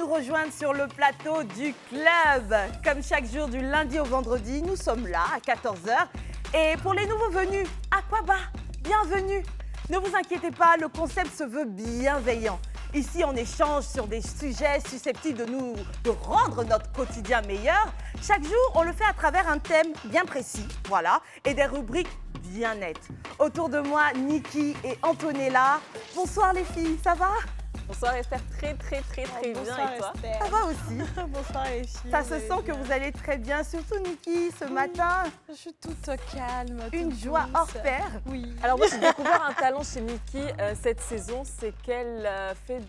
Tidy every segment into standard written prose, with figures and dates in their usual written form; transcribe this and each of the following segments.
nous rejoindre sur le plateau du club. Comme chaque jour du lundi au vendredi, nous sommes là à 14 h. Et pour les nouveaux venus, Aquaba, bienvenue. Ne vous inquiétez pas, le concept se veut bienveillant. Ici, on échange sur des sujets susceptibles de rendre notre quotidien meilleur. Chaque jour, on le fait à travers un thème bien précis, voilà, et des rubriques bien nettes. Autour de moi, Niki et Antonella. Bonsoir les filles, ça va? Bonsoir Esther, très bien, bonsoir et toi? Esther. Ça va aussi. Bonsoir les filles. Ça se sent que vous allez très bien, surtout Niki, ce matin. Je suis toute calme. Une toute joie douce. hors pair. Oui. Alors moi j'ai découvert un talent chez Niki cette saison, c'est qu'elle fait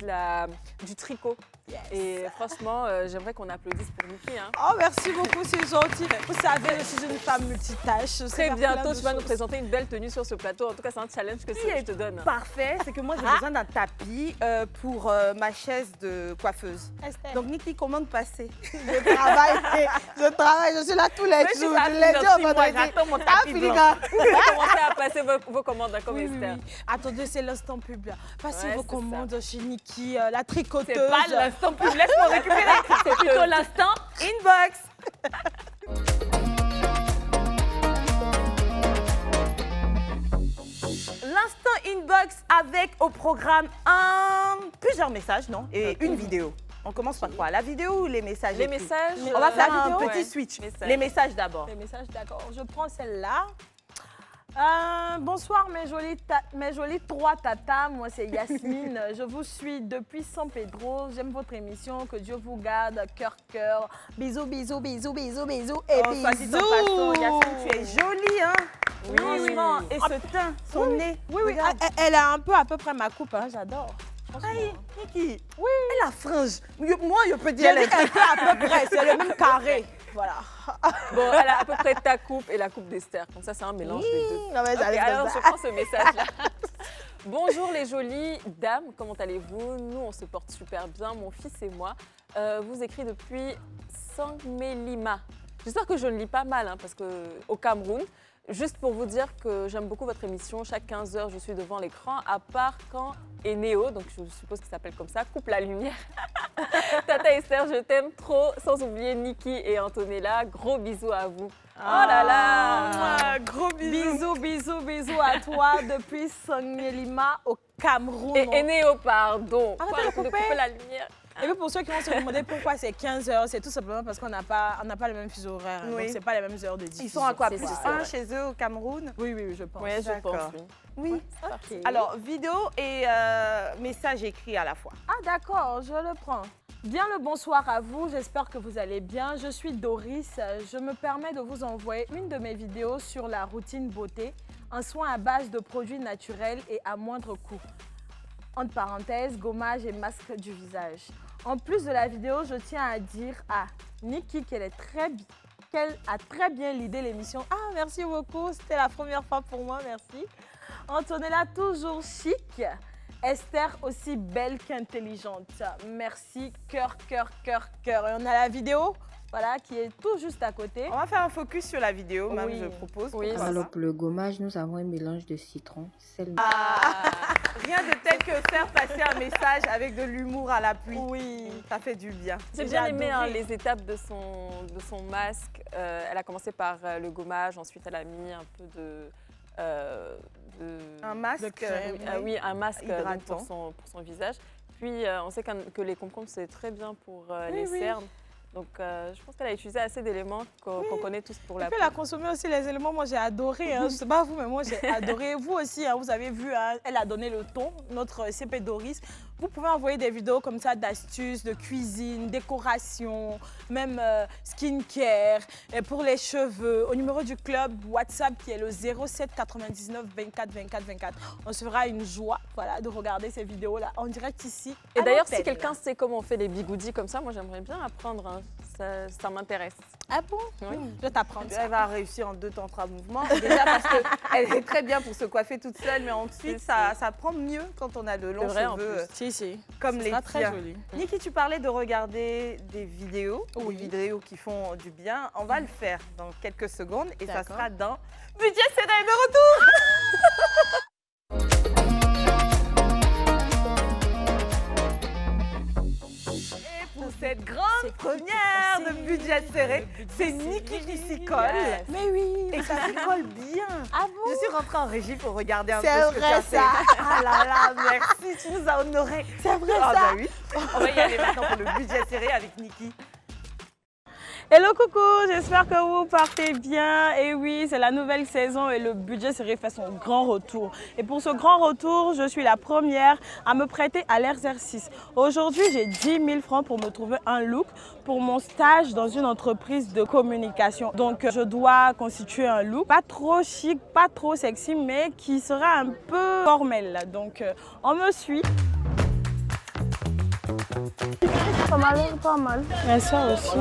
du tricot. Yes. Et franchement, j'aimerais qu'on applaudisse pour Niki. Hein. Oh, merci beaucoup, c'est gentil. Vous savez, je suis une femme multitâche. Très bientôt, tu vas nous présenter une belle tenue sur ce plateau. En tout cas, c'est un challenge que je te donne. Parfait, c'est que moi j'ai besoin d'un tapis pour ma chaise de coiffeuse. Esther. Donc Niki, comment de passer? je travaille, je suis là tous les Mais jours. c'est Je l'ai dit au moi, vendredi. j'attends mon Ah, tapis blanc. Filiga. Commencez à passer vos commandes hein, comme Oui, Esther. oui. Attendez, c'est l'instant pub. Passez Ouais, vos c'est commandes chez Niki, la tricoteuse. C'est pas l'instant pub, laisse-moi récupérer. C'est plutôt l'instant Inbox. L'instant inbox avec au programme plusieurs messages, non? Et une vidéo. On commence par quoi? La vidéo ou les messages? Les écrits? messages. On va faire la un vidéo, petit ouais. switch. Messages. Les messages d'abord. Les messages, d'accord. Je prends celle-là. Bonsoir mes jolies trois tatas, moi c'est Yasmine, je vous suis depuis San Pedro, j'aime votre émission, que Dieu vous garde, cœur, bisous, bisous, bisous, bisous, bisous et Oh, soit dit en bisous. passant, Yacine, tu es jolie, hein? Oui, Franchement, oui. et ce teint, son nez. Oui, oui, regarde. elle a un peu à peu près ma coupe, hein, j'adore. Aïe, Niki, Oui. elle a frange. Moi, je peux dire, J'ai dit qu'elle fait à peu près, c'est le même carré. Voilà. Bon, elle a à peu près ta coupe et la coupe d'Esther. Comme ça, c'est un mélange des deux. Non, mais Ok, j'allais alors comme je ça. prends ce message-là. Bonjour les jolies dames, comment allez-vous? Nous, on se porte super bien, mon fils et moi. Vous écrit depuis Sangmelima. J'espère que je ne lis pas mal, hein, parce qu'au Cameroun, juste pour vous dire que j'aime beaucoup votre émission. Chaque 15 h, je suis devant l'écran, à part quand Eneo, donc je suppose qu'il s'appelle comme ça, coupe la lumière. Tata Esther, je t'aime trop, sans oublier Niki et Antonella. Gros bisous à vous. Oh là là! Gros bisous. Bisous, bisous, bisous à toi depuis Sangmelima au Cameroun. Et Eneo, pardon. Arrêtez de Quoi, couper. la lumière. Et puis pour ceux qui vont se demander pourquoi c'est 15 h, c'est tout simplement parce qu'on n'a pas le même fuseau horaire. hein. Oui. Donc, c'est pas les mêmes heures de diffusion. Ils sont à quoi? C'est Plus ça, un ouais. chez eux au Cameroun? Oui, oui, oui, je pense. Oui, je D'accord. pense, oui. Oui. Ok. Alors, vidéo et message écrit à la fois. Ah d'accord, je le prends. Bien le bonsoir à vous, j'espère que vous allez bien. Je suis Doris, je me permets de vous envoyer une de mes vidéos sur la routine beauté, un soin à base de produits naturels et à moindre coût. Entre parenthèses, gommage et masque du visage. En plus de la vidéo, je tiens à dire à Niki qu'elle a très bien lidé l'émission. Ah, merci beaucoup, c'était la première fois pour moi, merci. Antonella, toujours chic. Esther, aussi belle qu'intelligente. Merci, cœur, cœur, cœur, cœur. Et on a la vidéo, voilà, qui est tout juste à côté. On va faire un focus sur la vidéo, même, Oui. je propose. Oui, Pourquoi Alors pas. pour le gommage, nous avons un mélange de citron, sel. Rien de tel que faire passer un message avec de l'humour à l'appui. Oui. Ça fait du bien. J'ai J'ai bien aimé hein, adoré. les étapes de son masque. Elle a commencé par le gommage, ensuite elle a mis un peu de Un masque. De crème. oui, un masque donc, Hydratant. pour son visage. Puis on sait que les concombres c'est très bien pour les oui. cernes. Donc je pense qu'elle a utilisé assez d'éléments qu'on connaît tous pour Et la puis peau. elle a consommé aussi les éléments, moi j'ai adoré, hein. Je sais pas vous, mais moi j'ai adoré. Vous aussi, hein, vous avez vu, hein, elle a donné le ton, notre CP Doris. Vous pouvez envoyer des vidéos comme ça d'astuces, de cuisine, décoration, même skincare, et pour les cheveux, au numéro du club WhatsApp qui est le 07 99 24 24 24. On se fera une joie voilà, de regarder ces vidéos-là en direct ici. Et à d'ailleurs, si l'antenne. quelqu'un sait comment on fait les bigoudis comme ça, moi j'aimerais bien apprendre. Hein. Ça m'intéresse. Ah bon? Oui. Je vais t'apprendre ça. Elle va réussir en 2 temps 3 mouvements. Déjà parce qu'elle est très bien pour se coiffer toute seule, mais ensuite ça prend mieux quand on a de longs vrai, en cheveux plus. Si. comme Ce les sera très tiens. joli. Niki, tu parlais de regarder des vidéos, Oui. des vidéos qui font du bien. On va le faire dans quelques secondes et ça D'accord. sera dans Budget c'est de retour. Et pour cette grande première de budget serré. C'est Niki qui s'y colle. Yes. Mais oui. Et ça s'y colle bien. Ah bon? Je suis rentrée en régie pour regarder un peu C'est ce que tu as vrai, fait. ça. Ah là là, merci, tu nous as honorés. C'est vrai, Ah ça. bah oui. On va y aller maintenant pour le budget serré avec Niki. Hello coucou, j'espère que vous partez bien. Et oui, c'est la nouvelle saison et le budget serré fait son grand retour. Et pour ce grand retour, je suis la première à me prêter à l'exercice. Aujourd'hui, j'ai 10 000 francs pour me trouver un look pour mon stage dans une entreprise de communication. Donc, je dois constituer un look pas trop chic, pas trop sexy, mais qui sera un peu formel. Donc, on me suit. Pas mal, pas mal. Et ça aussi.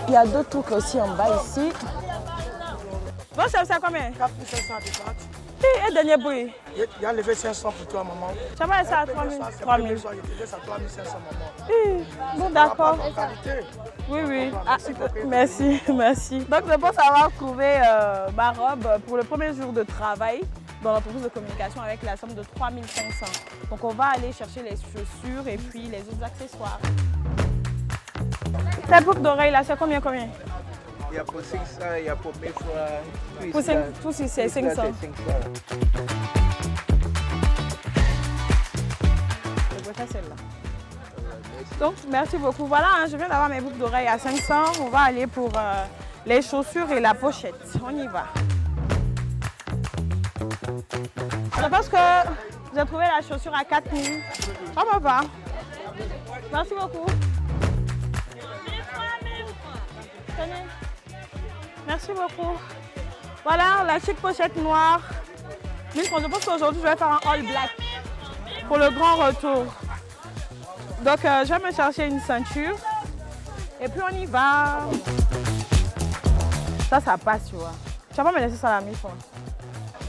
Il y a d'autres trucs aussi en bas ici. Bon, ça combien? 4500 à différentes. Et dernier bruit. Il a levé 500 pour toi, maman. Ça va, ça à 3000. 3000. Je te laisse à 3500, maman. Bon, d'accord. En qualité. Oui, oui. Ah, merci, merci. Donc, je pense avoir trouvé ma robe pour le premier jour de travail dans l'entreprise de communication avec la somme de 3500. Donc, on va aller chercher les chaussures et puis les autres accessoires. Ta boucle d'oreille, là, c'est combien? Il y a pour 500, il y a pour 1000 francs. Pour 5, tout c'est 500. Je vais faire celle-là. Donc, merci beaucoup. Voilà, hein, je viens d'avoir mes boucles d'oreilles à 500. On va aller pour les chaussures et la pochette. On y va. Je pense que j'ai trouvé la chaussure à 4000. Ça me va. Merci beaucoup. Tenez. Merci beaucoup. Voilà, la chic pochette noire. 1000 francs. Je pense qu'aujourd'hui, je vais faire un all black pour le grand retour. Donc, je vais me chercher une ceinture. Et puis, on y va. Ça passe, tu vois. Tu vas pas me laisser ça à la 1000 francs.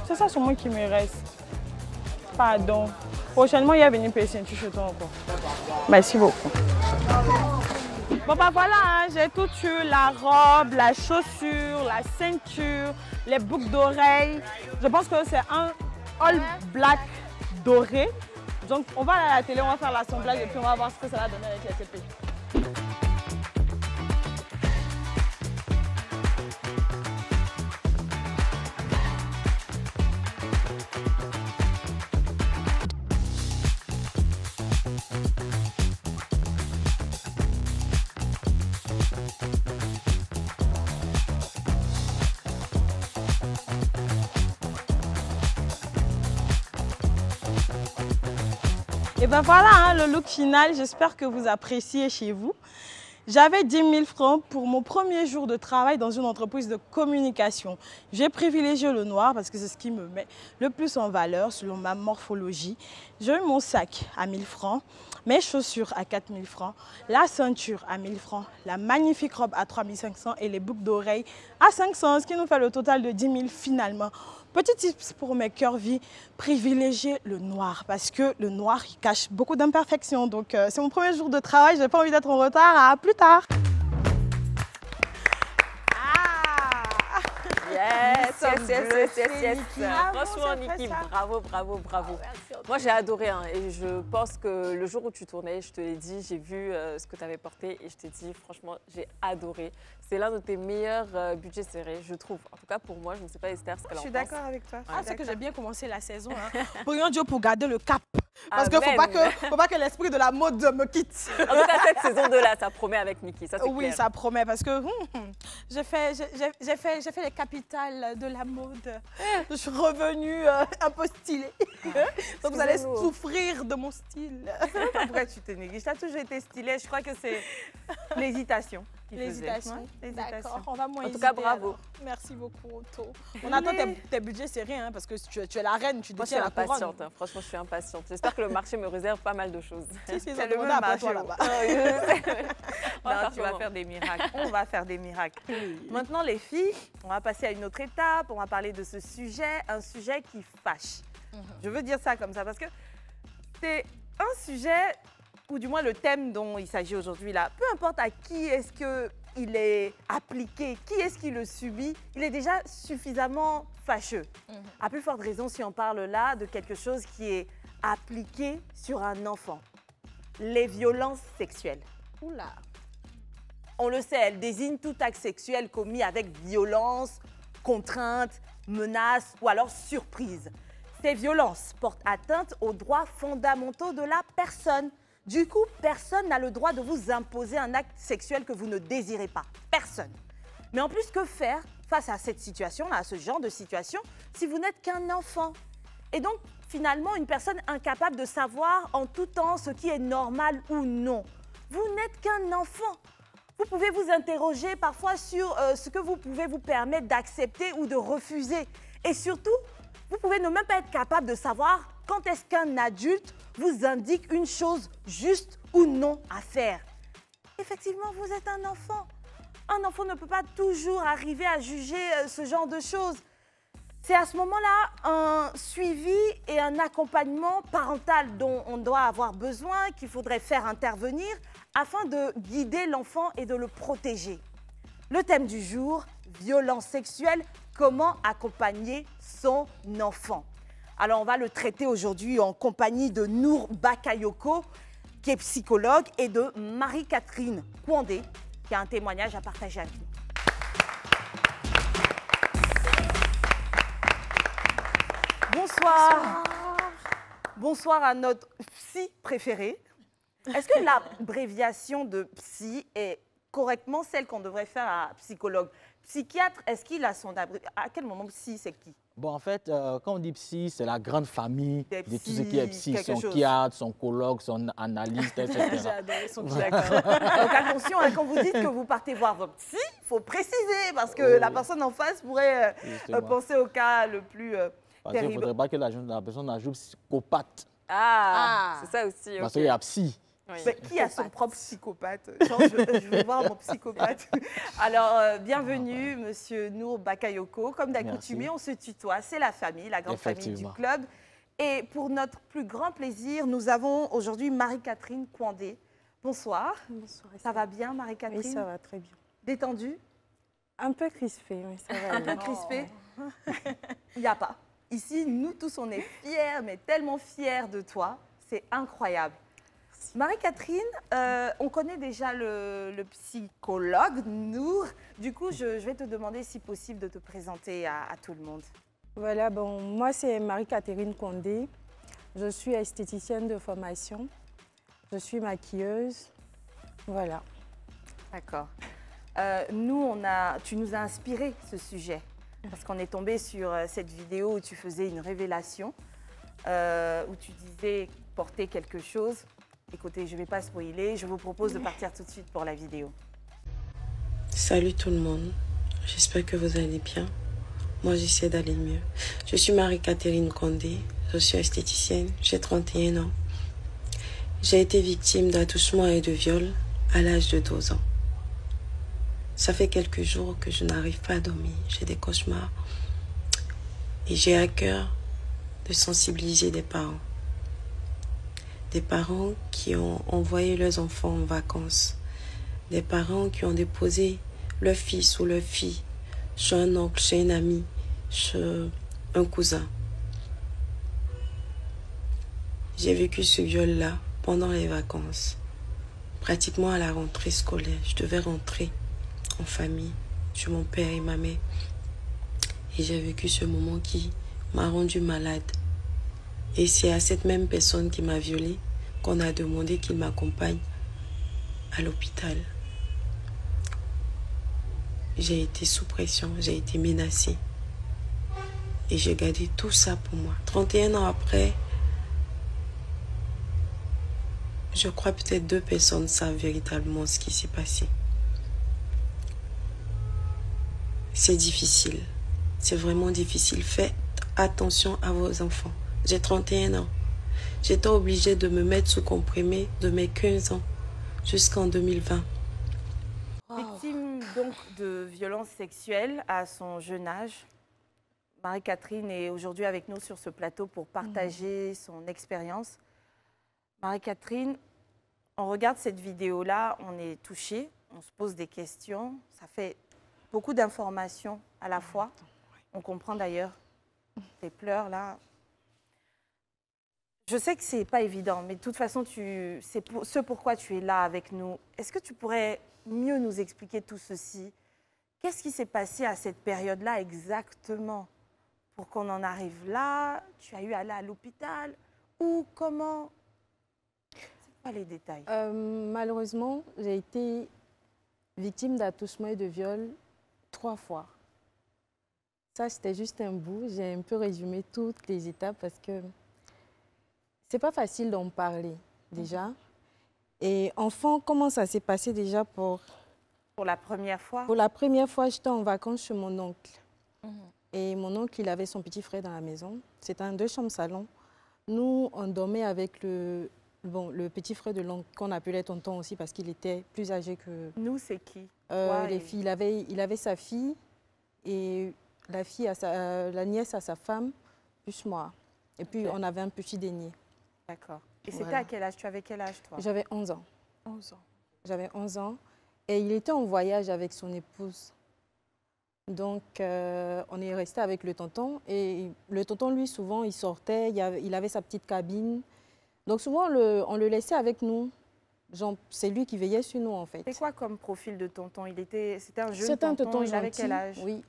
C'est ça sur moi qui me reste. Pardon. Prochainement, il y a venu payer ceinture chez toi encore. Merci beaucoup. Bon bah voilà, hein, j'ai tout eu, la robe, la chaussure, la ceinture, les boucles d'oreilles. Je pense que c'est un all black doré. Donc on va aller à la télé, on va faire l'assemblage et puis on va voir ce que ça va donner avec les TP. Et ben voilà, hein, le look final, j'espère que vous appréciez chez vous. J'avais 10 000 francs pour mon premier jour de travail dans une entreprise de communication. J'ai privilégié le noir parce que c'est ce qui me met le plus en valeur selon ma morphologie. J'ai eu mon sac à 1000 francs, mes chaussures à 4 000 francs, la ceinture à 1000 francs, la magnifique robe à 3 500 et les boucles d'oreilles à 500, ce qui nous fait le total de 10 000 finalement. Petit tips pour mes curvy, privilégiez le noir parce que le noir il cache beaucoup d'imperfections. Donc c'est mon premier jour de travail, je n'ai pas envie d'être en retard. À plus tard. Yes. Franchement, c'est Niki, ça. bravo. Moi, j'ai adoré hein, et je pense que le jour où tu tournais, je te l'ai dit, j'ai vu ce que tu avais porté et je t'ai dit, franchement, j'ai adoré. C'est l'un de tes meilleurs budgets serrés, je trouve. En tout cas, pour moi, je ne sais pas Esther ce qu'elle en pense. Je suis d'accord avec toi. Ah, c'est que j'ai bien commencé la saison. Hein. Pour Dieu, pour garder le cap. Parce qu'il ne faut pas que l'esprit de la mode me quitte. En tout cas, cette saison 2 là, ça promet avec Niki, ça c'est Oui, clair. ça promet parce que j'ai fait les capitales de la mode. Je suis revenue un peu stylée. Donc vous allez souffrir de mon style. Pourquoi tu te négliges? Tu as toujours été stylée. Je crois que c'est l'hésitation. L'hésitation. Ouais, l'hésitation. D'accord, on va moins En tout hésiter, cas, bravo. alors. Merci beaucoup, Otto. On attend tes budgets serrés hein, parce que tu es la reine, tu Moi, je suis détiens la couronne. impatiente, hein. Franchement, je suis impatiente. J'espère que le marché me réserve pas mal de choses. Si, C'est c'est le le même après marché, toi là-bas. Non, tu vas faire des miracles. On va faire des miracles. Maintenant, les filles, on va passer à une autre étape. On va parler de ce sujet, un sujet qui fâche. Je veux dire ça comme ça parce que c'est un sujet, ou du moins le thème dont il s'agit aujourd'hui là, peu importe à qui est-ce qu'il est appliqué, qui est-ce qui le subit, il est déjà suffisamment fâcheux. À plus forte raison si on parle là de quelque chose qui est appliqué sur un enfant. Les violences sexuelles. Oula. On le sait, elle désigne tout acte sexuel commis avec violence, contrainte, menace ou alors surprise. Ces violences portent atteinte aux droits fondamentaux de la personne. Du coup, personne n'a le droit de vous imposer un acte sexuel que vous ne désirez pas. Personne. Mais en plus, que faire face à cette situation-là, à ce genre de situation, si vous n'êtes qu'un enfant? Et donc, finalement, une personne incapable de savoir en tout temps ce qui est normal ou non. Vous n'êtes qu'un enfant. Vous pouvez vous interroger parfois sur ce que vous pouvez vous permettre d'accepter ou de refuser. Et surtout, vous pouvez ne même pas être capable de savoir quand est-ce qu'un adulte vous indique une chose juste ou non à faire. Effectivement, vous êtes un enfant. Un enfant ne peut pas toujours arriver à juger ce genre de choses. C'est à ce moment-là un suivi et un accompagnement parental dont on doit avoir besoin, qu'il faudrait faire intervenir afin de guider l'enfant et de le protéger. Le thème du jour, violence sexuelle, comment accompagner son enfant. Alors on va le traiter aujourd'hui en compagnie de Nour Bakayoko, qui est psychologue, et de Marie-Catherine Kwandé, qui a un témoignage à partager avec nous. Bonsoir. Bonsoir à notre psy préférée. Est-ce que l'abréviation de psy est correctement celle qu'on devrait faire à psychologue? Psychiatre, est-ce qu'il a son abréviation? À quel moment psy, c'est qui? Bon, en fait, quand on dit psy, c'est la grande famille Des de tout ce qui est psy, quelque son chose. psychiatre, son colloque, son analyste, etc. J'ai adoré son D'accord. Donc attention, hein, quand vous dites que vous partez voir votre psy, il faut préciser, parce que Oui. la personne en face pourrait Justement. penser au cas le plus Parce qu'il ne terrible. faudrait pas que la personne ajoute psychopathe, Ah, c'est ça aussi. parce ok. qu'il y a psy. Oui. Mais qui a son propre psychopathe? Genre, je veux voir mon psychopathe. Alors, bienvenue, monsieur Nour Bakayoko. Comme d'accoutumé, on se tutoie. C'est la famille, la grande famille du Effectivement. club. Et pour notre plus grand plaisir, nous avons aujourd'hui Marie-Catherine Kwandé. Bonsoir. Bonsoir. Ça va bien, Marie-Catherine? Oui, ça va très bien. Détendue? Un peu crispé, mais ça va. Un peu crispée? Il n'y a pas. Ici, nous tous, on est fiers, mais tellement fiers de toi. C'est incroyable. Marie-Catherine, on connaît déjà le psychologue, Nour. Du coup, je vais te demander, si possible, de te présenter à tout le monde. Voilà, bon, moi c'est Marie-Catherine Kwandé. Je suis esthéticienne de formation. Je suis maquilleuse. Voilà. D'accord. Tu nous as inspiré ce sujet, parce qu'on est tombé sur cette vidéo où tu faisais une révélation, où tu disais porter quelque chose. Écoutez, je ne vais pas spoiler, je vous propose de partir tout de suite pour la vidéo. Salut tout le monde, j'espère que vous allez bien. Moi j'essaie d'aller mieux. Je suis Marie-Catherine Kwandé, je suis esthéticienne, j'ai 31 ans. J'ai été victime d'attouchement et de viol à l'âge de 12 ans. Ça fait quelques jours que je n'arrive pas à dormir, j'ai des cauchemars. Et j'ai à cœur de sensibiliser des parents. Des parents qui ont envoyé leurs enfants en vacances. Des parents qui ont déposé leur fils ou leur fille chez un oncle, chez un ami, chez un cousin. J'ai vécu ce viol-là pendant les vacances, pratiquement à la rentrée scolaire. Je devais rentrer en famille chez mon père et ma mère. Et j'ai vécu ce moment qui m'a rendu malade. Et c'est à cette même personne qui m'a violée qu'on a demandé qu'il m'accompagne à l'hôpital. J'ai été sous pression, j'ai été menacée. Et j'ai gardé tout ça pour moi. 31 ans après, je crois peut-être 2 personnes savent véritablement ce qui s'est passé. C'est difficile. C'est vraiment difficile. Faites attention à vos enfants. J'ai 31 ans. J'étais obligée de me mettre sous comprimé de mes 15 ans jusqu'en 2020. Victime donc de violences sexuelles à son jeune âge, Marie-Catherine est aujourd'hui avec nous sur ce plateau pour partager son expérience. Marie-Catherine, on regarde cette vidéo-là, on est touché, on se pose des questions. Ça fait beaucoup d'informations à la fois. On comprend d'ailleurs tes pleurs là. Je sais que c'est pas évident, mais de toute façon, c'est ce pourquoi tu es là avec nous. Est-ce que tu pourrais mieux nous expliquer tout ceci? Qu'est-ce qui s'est passé à cette période-là exactement pour qu'on en arrive là? Tu as eu à aller à l'hôpital ou comment? C'est quoi les détails? Malheureusement, j'ai été victime d'attouchement et de viol 3 fois. Ça, c'était juste un bout. J'ai un peu résumé toutes les étapes parce que c'est pas facile d'en parler déjà. Et enfant, comment ça s'est passé déjà pour la première fois? Pour la première fois, j'étais en vacances chez mon oncle. Et mon oncle, il avait son petit frère dans la maison. C'était un 2 chambres salon. Nous, on dormait avec le petit frère de l'oncle, qu'on appelait tonton aussi parce qu'il était plus âgé que... Nous, c'est qui? Les filles. Il avait sa fille et la fille la nièce à sa femme, plus moi. Et puis, on avait un petit dénier. D'accord. Et c'était à quel âge? Tu avais quel âge, toi? J'avais 11 ans. 11 ans. J'avais 11 ans. Et il était en voyage avec son épouse. Donc, on est resté avec le tonton. Et le tonton, lui, souvent, il sortait, il avait sa petite cabine. Donc, souvent, on le laissait avec nous. C'est lui qui veillait sur nous, en fait. C'est quoi comme profil de tonton? C'était un jeune C'était un tonton il avait gentil. quel âge? Oui,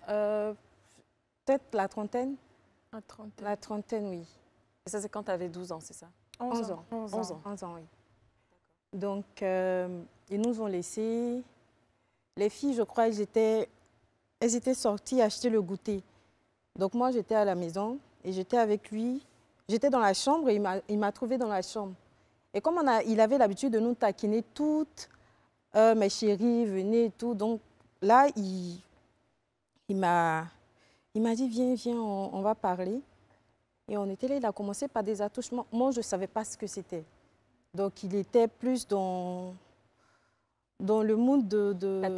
peut-être la trentaine. La trentaine. La trentaine, oui. Et ça, c'est quand tu avais 12 ans, c'est ça? 11 ans. 11 ans. 11 ans, oui. Donc, ils nous ont laissés. Les filles, je crois, elles étaient sorties acheter le goûter. Donc, moi, j'étais à la maison et j'étais avec lui. J'étais dans la chambre et il m'a trouvée dans la chambre. Et comme il avait l'habitude de nous taquiner toutes, mes chéries, venez et tout. Donc, là, il m'a dit, viens, on va parler. Et on était là, il a commencé par des attouchements. Moi, je ne savais pas ce que c'était. Donc, il était plus dans le monde de... La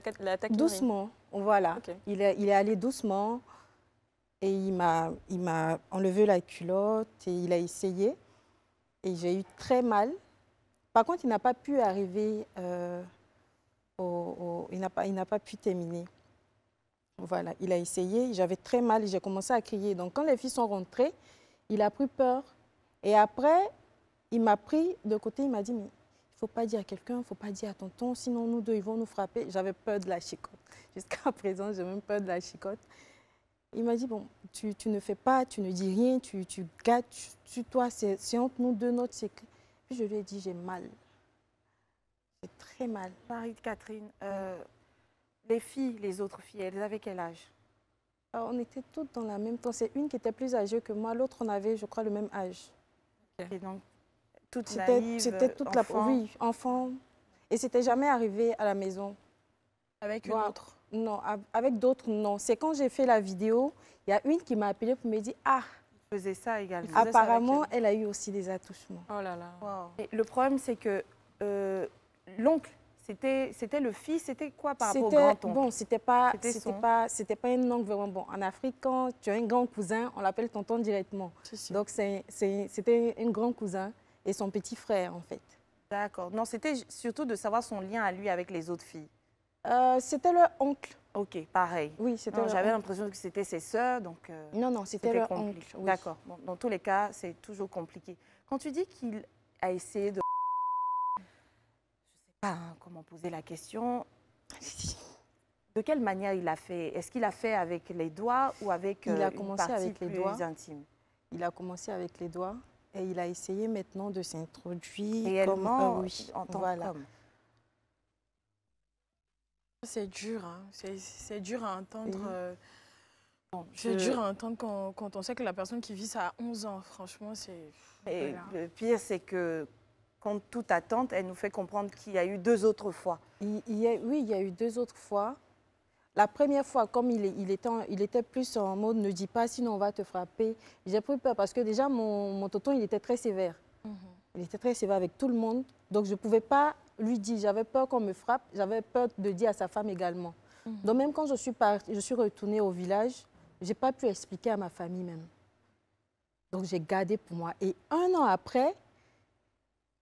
taquinerie. Doucement, voilà. Okay. Il est allé doucement et il m'a enlevé la culotte et il a essayé. Et j'ai eu très mal. Par contre, il n'a pas pu arriver, il n'a pas pu terminer. Voilà, il a essayé, j'avais très mal et j'ai commencé à crier. Donc, quand les filles sont rentrées, il a pris peur. Et après, il m'a pris de côté, il m'a dit, mais il ne faut pas dire à quelqu'un, il ne faut pas dire à tonton, sinon nous deux, ils vont nous frapper. J'avais peur de la chicotte. Jusqu'à présent, j'ai même peur de la chicotte. Il m'a dit, bon, tu ne fais pas, tu ne dis rien, tu gardes, toi, c'est entre nous deux, notre secret. Puis je lui ai dit, j'ai mal. J'ai très mal. Marie-Catherine, les filles, les autres filles, elles avaient quel âge? On était toutes dans la même temps. C'est une qui était plus âgée que moi, l'autre, on avait, je crois, le même âge. Et donc, toute c'était toute enfant. Oui, enfant. Et c'était jamais arrivé à la maison. Avec une autre? Non, avec d'autres, non. C'est quand j'ai fait la vidéo, il y a une qui m'a appelée pour me dire, ah, elle faisait ça également. Apparemment, elle a eu aussi des attouchements. Oh là là. Wow. Et le problème, c'est que l'oncle, c'était le fils, c'était quoi par rapport au grand-oncle? Bon, c'était pas un oncle vraiment bon. En Afrique, quand tu as un grand cousin, on l'appelle tonton directement. Donc, c'était un grand cousin et son petit frère, en fait. D'accord. Non, c'était surtout de savoir son lien à lui avec les autres filles. C'était leur oncle. Ok, pareil. Oui, c'était leur oncle. J'avais l'impression que c'était ses sœurs, donc... non, c'était leur oncle. Oui. D'accord. Bon, dans tous les cas, c'est toujours compliqué. Quand tu dis qu'il a essayé de... Je ne sais pas comment poser la question. De quelle manière il a fait? Est-ce qu'il a fait avec les doigts ou avec une partie avec les doigts. intime? Il a commencé avec les doigts et il a essayé maintenant de s'introduire réellement en tant qu'homme. C'est dur, hein. C'est dur à entendre. Bon, c'est dur à entendre quand on sait que la personne qui vit ça à 11 ans, franchement, c'est... Et le pire, c'est que contre toute attente, elle nous fait comprendre qu'il y a eu 2 autres fois. Oui, il y a eu 2 autres fois. La première fois, comme il était plus en mode « ne dis pas, sinon on va te frapper », j'ai pris peur parce que déjà, mon tonton, il était très sévère. Il était très sévère avec tout le monde. Donc, je ne pouvais pas lui dire. J'avais peur qu'on me frappe. J'avais peur de dire à sa femme également. Donc, même quand je suis retournée au village, je n'ai pas pu expliquer à ma famille même. Donc, j'ai gardé pour moi. Et 1 an après,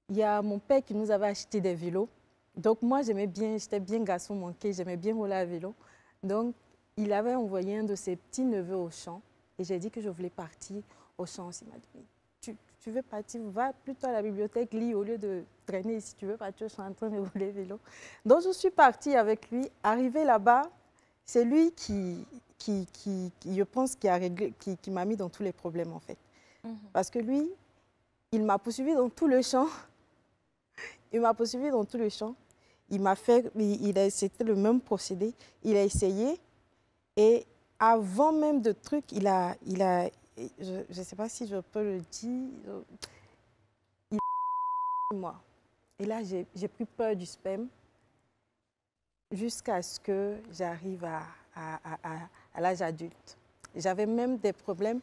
il y a mon père qui nous avait acheté des vélos. Donc, moi, j'aimais bien, j'étais bien garçon manqué, j'aimais bien rouler à vélo. Donc, il avait envoyé un de ses petits-neveux au champ. Et j'ai dit que je voulais partir au champ. Il m'a dit, tu veux partir, va plutôt à la bibliothèque, lis au lieu de traîner ici. Tu veux partir, je suis en train de rouler vélo. Donc, je suis partie avec lui. Arrivé là-bas, c'est lui qui, je pense, qui m'a mis dans tous les problèmes, en fait. Parce que lui, il m'a poursuivi dans tout le champ. Il m'a poursuivi dans tout le champ. Il m'a fait, c'était le même procédé. Il a essayé. Et avant même de truc, il a je ne sais pas si je peux le dire, il a moi. Et là, j'ai pris peur du sperme jusqu'à ce que j'arrive à l'âge adulte. J'avais même des problèmes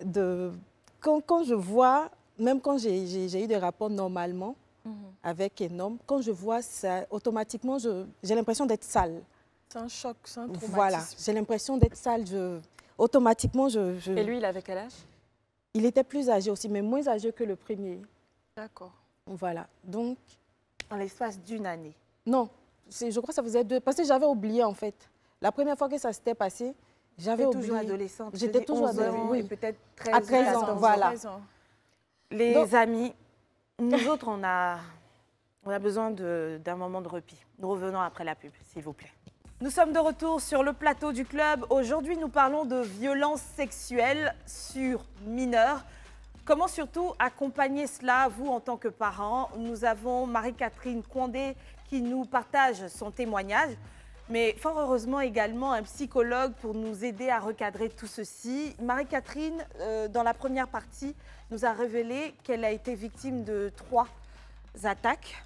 de... Quand je vois, même quand j'ai eu des rapports normalement avec un homme, quand je vois ça, automatiquement, j'ai l'impression d'être sale. C'est un choc, c'est un traumatisme. Voilà, j'ai l'impression d'être sale. Automatiquement, Et lui, il avait quel âge? Il était plus âgé aussi, mais moins âgé que le premier. D'accord. Voilà, donc... En l'espace d'une année? Non, je crois que ça faisait 2... Parce que j'avais oublié, en fait. La première fois que ça s'était passé, j'avais oublié. Toujours adolescente? J'étais toujours adolescente, oui. Peut-être 13 à 13 ans, voilà. 13 ans. Les amis, nous autres, on a besoin d'un moment de répit. Nous revenons après la pub, s'il vous plaît. Nous sommes de retour sur le plateau du club. Aujourd'hui, nous parlons de violences sexuelles sur mineurs. Comment surtout accompagner cela, vous, en tant que parents? Nous avons Marie-Catherine Condé qui nous partage son témoignage, mais fort heureusement également un psychologue pour nous aider à recadrer tout ceci. Marie-Catherine, dans la première partie, nous a révélé qu'elle a été victime de 3 attaques.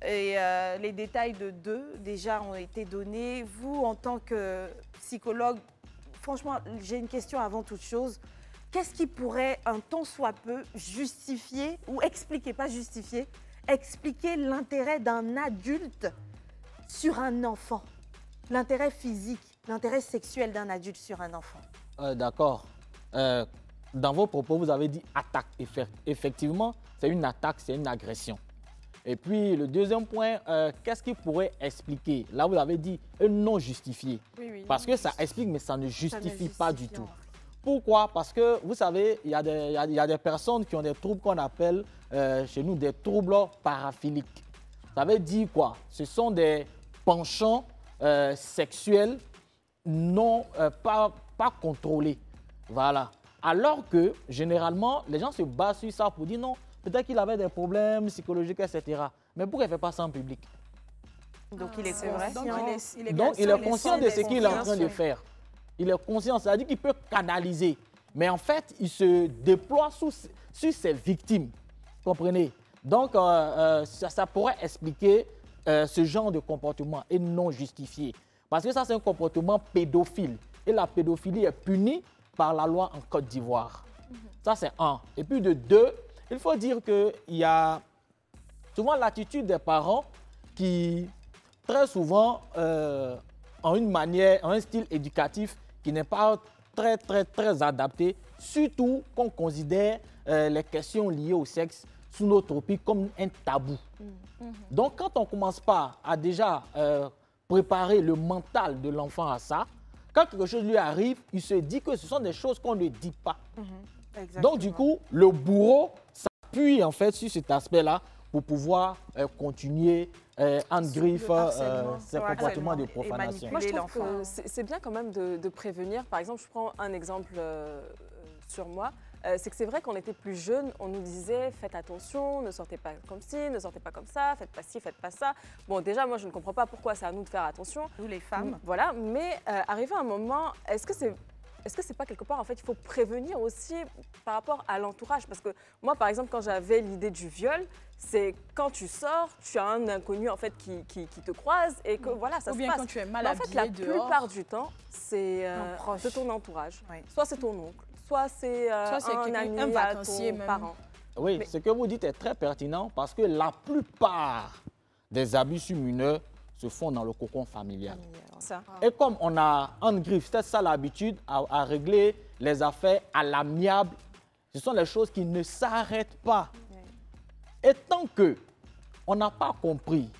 Et les détails de 2 déjà ont été donnés. Vous, en tant que psychologue, franchement, j'ai une question avant toute chose. Qu'est-ce qui pourrait, un tant soit peu, justifier, ou expliquer, pas justifier, expliquer l'intérêt d'un adulte sur un enfant? L'intérêt physique, l'intérêt sexuel d'un adulte sur un enfant? D'accord. Dans vos propos, vous avez dit attaque. Effectivement, c'est une attaque, c'est une agression. Et puis, le deuxième point, qu'est-ce qui pourrait expliquer? Là, vous avez dit non justifié. Oui, parce que ça explique, mais ça ne justifie pas du tout. Pourquoi? Parce que, vous savez, il y a des personnes qui ont des troubles qu'on appelle chez nous des troubles paraphiliques. Ça veut dire quoi? Ce sont des penchants sexuels pas contrôlés. Voilà. Alors que, généralement, les gens se basent sur ça pour dire non, peut-être qu'il avait des problèmes psychologiques, etc. Mais pourquoi il ne fait pas ça en public? Donc il est conscient. Donc il est conscient de ce qu'il est en train de faire. Il est conscient, c'est-à-dire qu'il peut canaliser. Mais en fait, il se déploie sur ses victimes. Vous comprenez? Donc ça pourrait expliquer ce genre de comportement et non justifié. Parce que ça, c'est un comportement pédophile. Et la pédophilie est punie par la loi en Côte d'Ivoire. Ça, c'est 1. Et puis de 2, il faut dire qu'il y a souvent l'attitude des parents qui, très souvent, ont une manière, un style éducatif qui n'est pas très adapté, surtout qu'on considère les questions liées au sexe sous nos tropiques comme un tabou. Donc, quand on ne commence pas à déjà préparer le mental de l'enfant à ça, quand quelque chose lui arrive, il se dit que ce sont des choses qu'on ne dit pas. Donc, du coup, le bourreau s'appuie en fait sur cet aspect-là pour pouvoir continuer en griffe ces comportements de profanation. Moi, je trouve que c'est bien quand même de prévenir. Par exemple, je prends un exemple sur moi. C'est que c'est vrai qu'on était plus jeunes, on nous disait faites attention, ne sortez pas comme ci, ne sortez pas comme ça, faites pas ci, faites pas ça. Bon, déjà, moi, je ne comprends pas pourquoi c'est à nous de faire attention. Nous, les femmes. Voilà, mais arrivé à un moment, est-ce que c'est pas quelque part, en fait, il faut prévenir aussi par rapport à l'entourage? Parce que moi, par exemple, quand j'avais l'idée du viol, c'est quand tu sors, tu as un inconnu, en fait, qui te croise et que, voilà, ça se passe. Ou bien quand tu es mal habillé en fait, la plupart du temps, c'est de ton entourage. Oui. Soit c'est ton oncle, soit c'est un ami, un vacancier, ton parent. Oui, ce que vous dites est très pertinent parce que la plupart des abus sur mineurs se font dans le cocon familial. Ça. Et comme on a en griffe, c'est ça l'habitude à régler les affaires à l'amiable, ce sont les choses qui ne s'arrêtent pas. Et tant qu'on n'a pas compris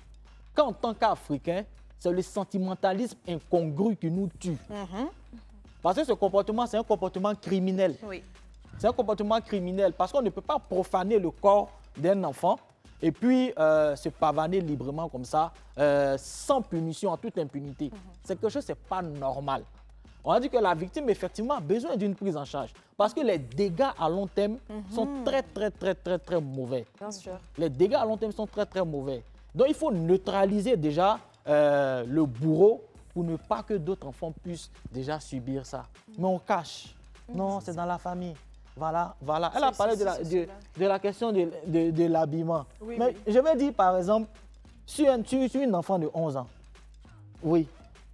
qu'en tant qu'Africains, c'est le sentimentalisme incongru qui nous tue. Parce que ce comportement, c'est un comportement criminel. Oui. C'est un comportement criminel parce qu'on ne peut pas profaner le corps d'un enfant et puis se pavaner librement comme ça, sans punition, en toute impunité. C'est quelque chose, c'est pas normal. On a dit que la victime, effectivement, a besoin d'une prise en charge parce que les dégâts à long terme sont très mauvais. Bien sûr. Les dégâts à long terme sont très mauvais. Donc, il faut neutraliser déjà le bourreau pour ne pas que d'autres enfants puissent déjà subir ça. Mais on cache. Non, c'est dans la famille. Voilà. Elle a parlé de la question de l'habillement. Oui, Mais je vais dire, par exemple, sur une enfant de 11 ans, oui.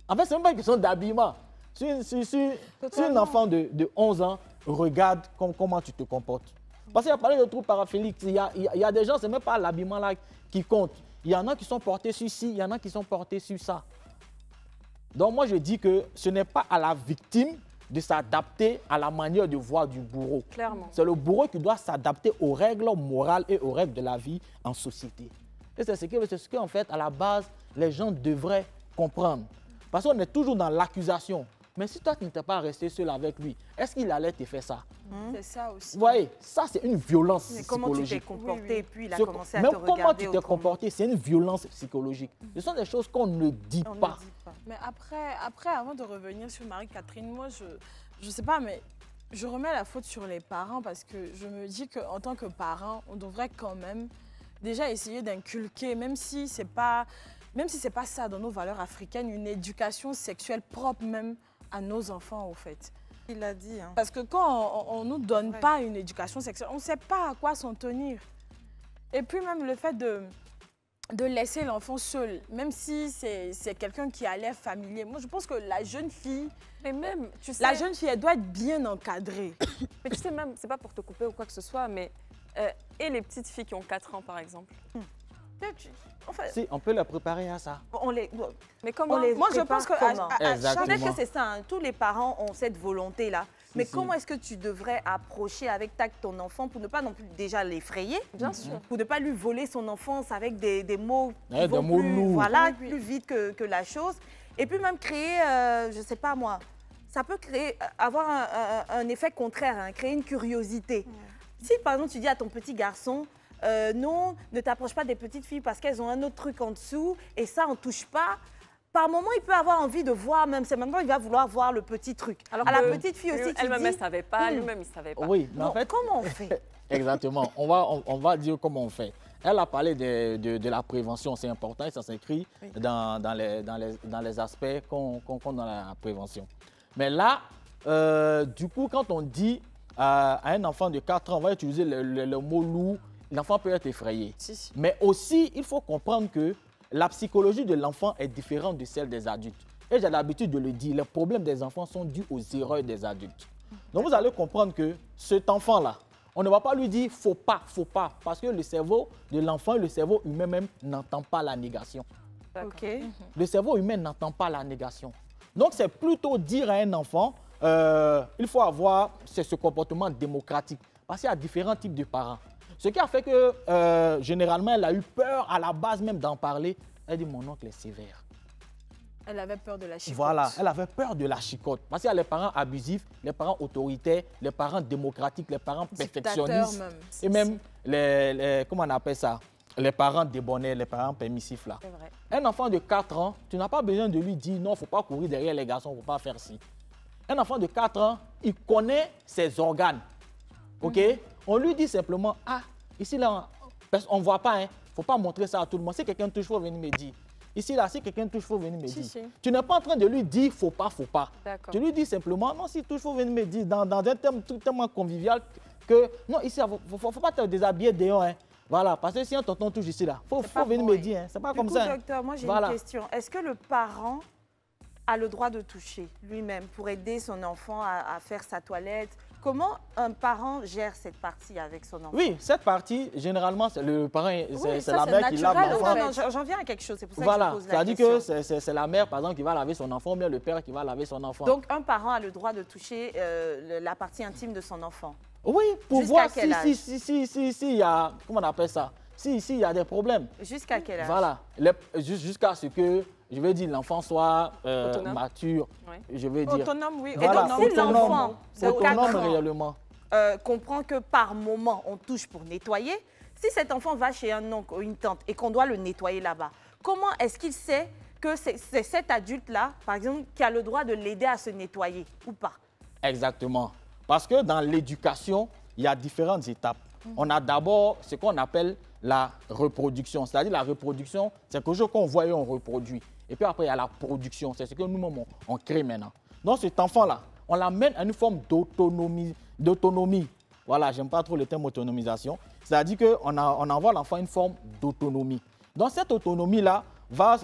En fait, ce n'est même pas une question d'habillement. Si un enfant de 11 ans regarde comment tu te comportes. Parce qu'il a parlé de troubles paraphiliques. Il y a des gens, ce n'est même pas l'habillement là qui compte. Il y en a qui sont portés sur ci, il y en a qui sont portés sur ça. Donc moi, je dis que ce n'est pas à la victime de s'adapter à la manière de voir du bourreau. Clairement. C'est le bourreau qui doit s'adapter aux règles morales et aux règles de la vie en société. Et c'est ce qu'en fait, à la base, les gens devraient comprendre. Parce qu'on est toujours dans l'accusation. Mais si toi, tu n'étais pas resté seul avec lui, est-ce qu'il allait te faire ça? C'est ça aussi. Vous voyez, ça, c'est une violence Mais psychologique. comment tu t'es comporté, puis il a commencé à te Même regarder comment tu t'es autrement. comporté, c'est une violence psychologique. Ce sont des choses qu'on ne dit On ne pas. dit pas. Mais après, avant de revenir sur Marie-Catherine, moi, je sais pas, mais je remets la faute sur les parents parce que je me dis qu'en tant que parent, on devrait quand même déjà essayer d'inculquer, même si c'est pas ça dans nos valeurs africaines, une éducation sexuelle propre même à nos enfants, au fait. Il l'a dit. Hein. Parce que quand on ne nous donne pas une éducation sexuelle, on ne sait pas à quoi s'en tenir. Et puis même le fait de laisser l'enfant seul, même si c'est quelqu'un qui a l'air familier. Moi, je pense que la jeune fille, Mais même, tu sais... la jeune fille, elle doit être bien encadrée. Mais tu sais, même, c'est pas pour te couper ou quoi que ce soit, mais... et les petites filles qui ont 4 ans, par exemple. Enfin, Si, on peut la préparer à ça. Mais comment Moi, je pense que comment Exactement. Peut-être que c'est ça. Hein. Tous les parents ont cette volonté-là. Mais si. comment est-ce que tu devrais approcher avec tact ton enfant pour ne pas non plus déjà l'effrayer? Bien sûr. Pour ne pas lui voler son enfance avec des mots qui Ouais, vont des mots plus, lourds. voilà, Oui. plus vite que la chose. Et puis même créer, je ne sais pas moi, ça peut avoir un effet contraire, hein, créer une curiosité. Si par exemple tu dis à ton petit garçon, non, ne t'approche pas des petites filles parce qu'elles ont un autre truc en dessous et ça on touche pas. Par moment, il peut avoir envie de voir, même c'est maintenant il va vouloir voir le petit truc. Alors à la que petite fille aussi, tu elle-même, elle dis, savait pas, lui-même, il savait pas. Oui, mais en bon, fait, comment on fait? exactement. On va dire comment on fait. Elle a parlé de la prévention, c'est important et ça s'inscrit dans les aspects qu'on a dans la prévention. Mais là, du coup, quand on dit à un enfant de 4 ans, on va utiliser le mot lourd, l'enfant peut être effrayé. Si. Mais aussi, il faut comprendre que la psychologie de l'enfant est différente de celle des adultes. Et j'ai l'habitude de le dire, les problèmes des enfants sont dus aux erreurs des adultes. Donc vous allez comprendre que cet enfant-là, on ne va pas lui dire « faut pas », parce que le cerveau de l'enfant et le cerveau humain même n'entend pas la négation. Ok. Le cerveau humain n'entend pas la négation. Donc c'est plutôt dire à un enfant, il faut avoir ce comportement démocratique, parce qu'il y a différents types de parents. Ce qui a fait que, généralement, elle a eu peur à la base même d'en parler. Elle dit, mon oncle est sévère. Elle avait peur de la chicotte. Voilà, elle avait peur de la chicotte. Parce qu'il y a les parents abusifs, les parents autoritaires, les parents démocratiques, les parents perfectionnistes. Même. Et même, les comment on appelle ça? Les parents débonnés, les parents permissifs là. C'est vrai. Un enfant de 4 ans, tu n'as pas besoin de lui dire, non, il ne faut pas courir derrière les garçons, il ne faut pas faire ci. Un enfant de 4 ans, il connaît ses organes. OK? On lui dit simplement, ah, ici là, on ne voit pas, il ne faut pas montrer ça à tout le monde. Si quelqu'un touche, il faut venir me dire. Ici là, si quelqu'un touche, il faut venir me dire. Si. Tu n'es pas en train de lui dire, faut pas. D'accord. Tu lui dis simplement, non, si touche, il faut venir me dire, dans un terme tellement convivial que, non, ici, il ne faut pas te déshabiller dehors. Hein. Voilà, parce que si un tonton touche ici là, il faut venir me dire. Hein. C'est pas comme ça. Docteur, moi j'ai Voilà. une question. Est-ce que le parent a le droit de toucher lui-même pour aider son enfant à faire sa toilette? Comment un parent gère cette partie avec son enfant? Oui, cette partie, généralement, c'est le parent, c'est ça, la c'est mère qui lave naturel, l'enfant. Non, j'en viens à quelque chose, c'est pour ça Voilà, que je pose la c'est-à-dire question. que c'est la mère, par exemple, qui va laver son enfant, ou bien le père qui va laver son enfant. Donc un parent a le droit de toucher la partie intime de son enfant? Oui, pour Jusqu'à voir quel âge? si il y a, comment on appelle ça, si il y a des problèmes. Jusqu'à quel âge? Voilà, jusqu'à ce que, je vais dire, l'enfant soit Autonome. mature, Oui. je vais dire. Autonome, oui. Voilà, donc, si l'enfant de 4 autonome ans réellement. comprend que par moment, on touche pour nettoyer. Si cet enfant va chez un oncle ou une tante et qu'on doit le nettoyer là-bas, comment est-ce qu'il sait que c'est cet adulte-là, par exemple, qui a le droit de l'aider à se nettoyer ou pas? Exactement. Parce que dans l'éducation, il y a différentes étapes. On a d'abord ce qu'on appelle la reproduction. C'est-à-dire la reproduction, c'est quelque chose qu'on voit et on reproduit. Et puis après, il y a la production. C'est ce que nous-mêmes, on crée maintenant. Donc cet enfant-là, on l'amène à une forme d'autonomie. Voilà, j'aime pas trop le terme autonomisation. C'est-à-dire qu'on envoie l'enfant une forme d'autonomie. Donc cette autonomie-là va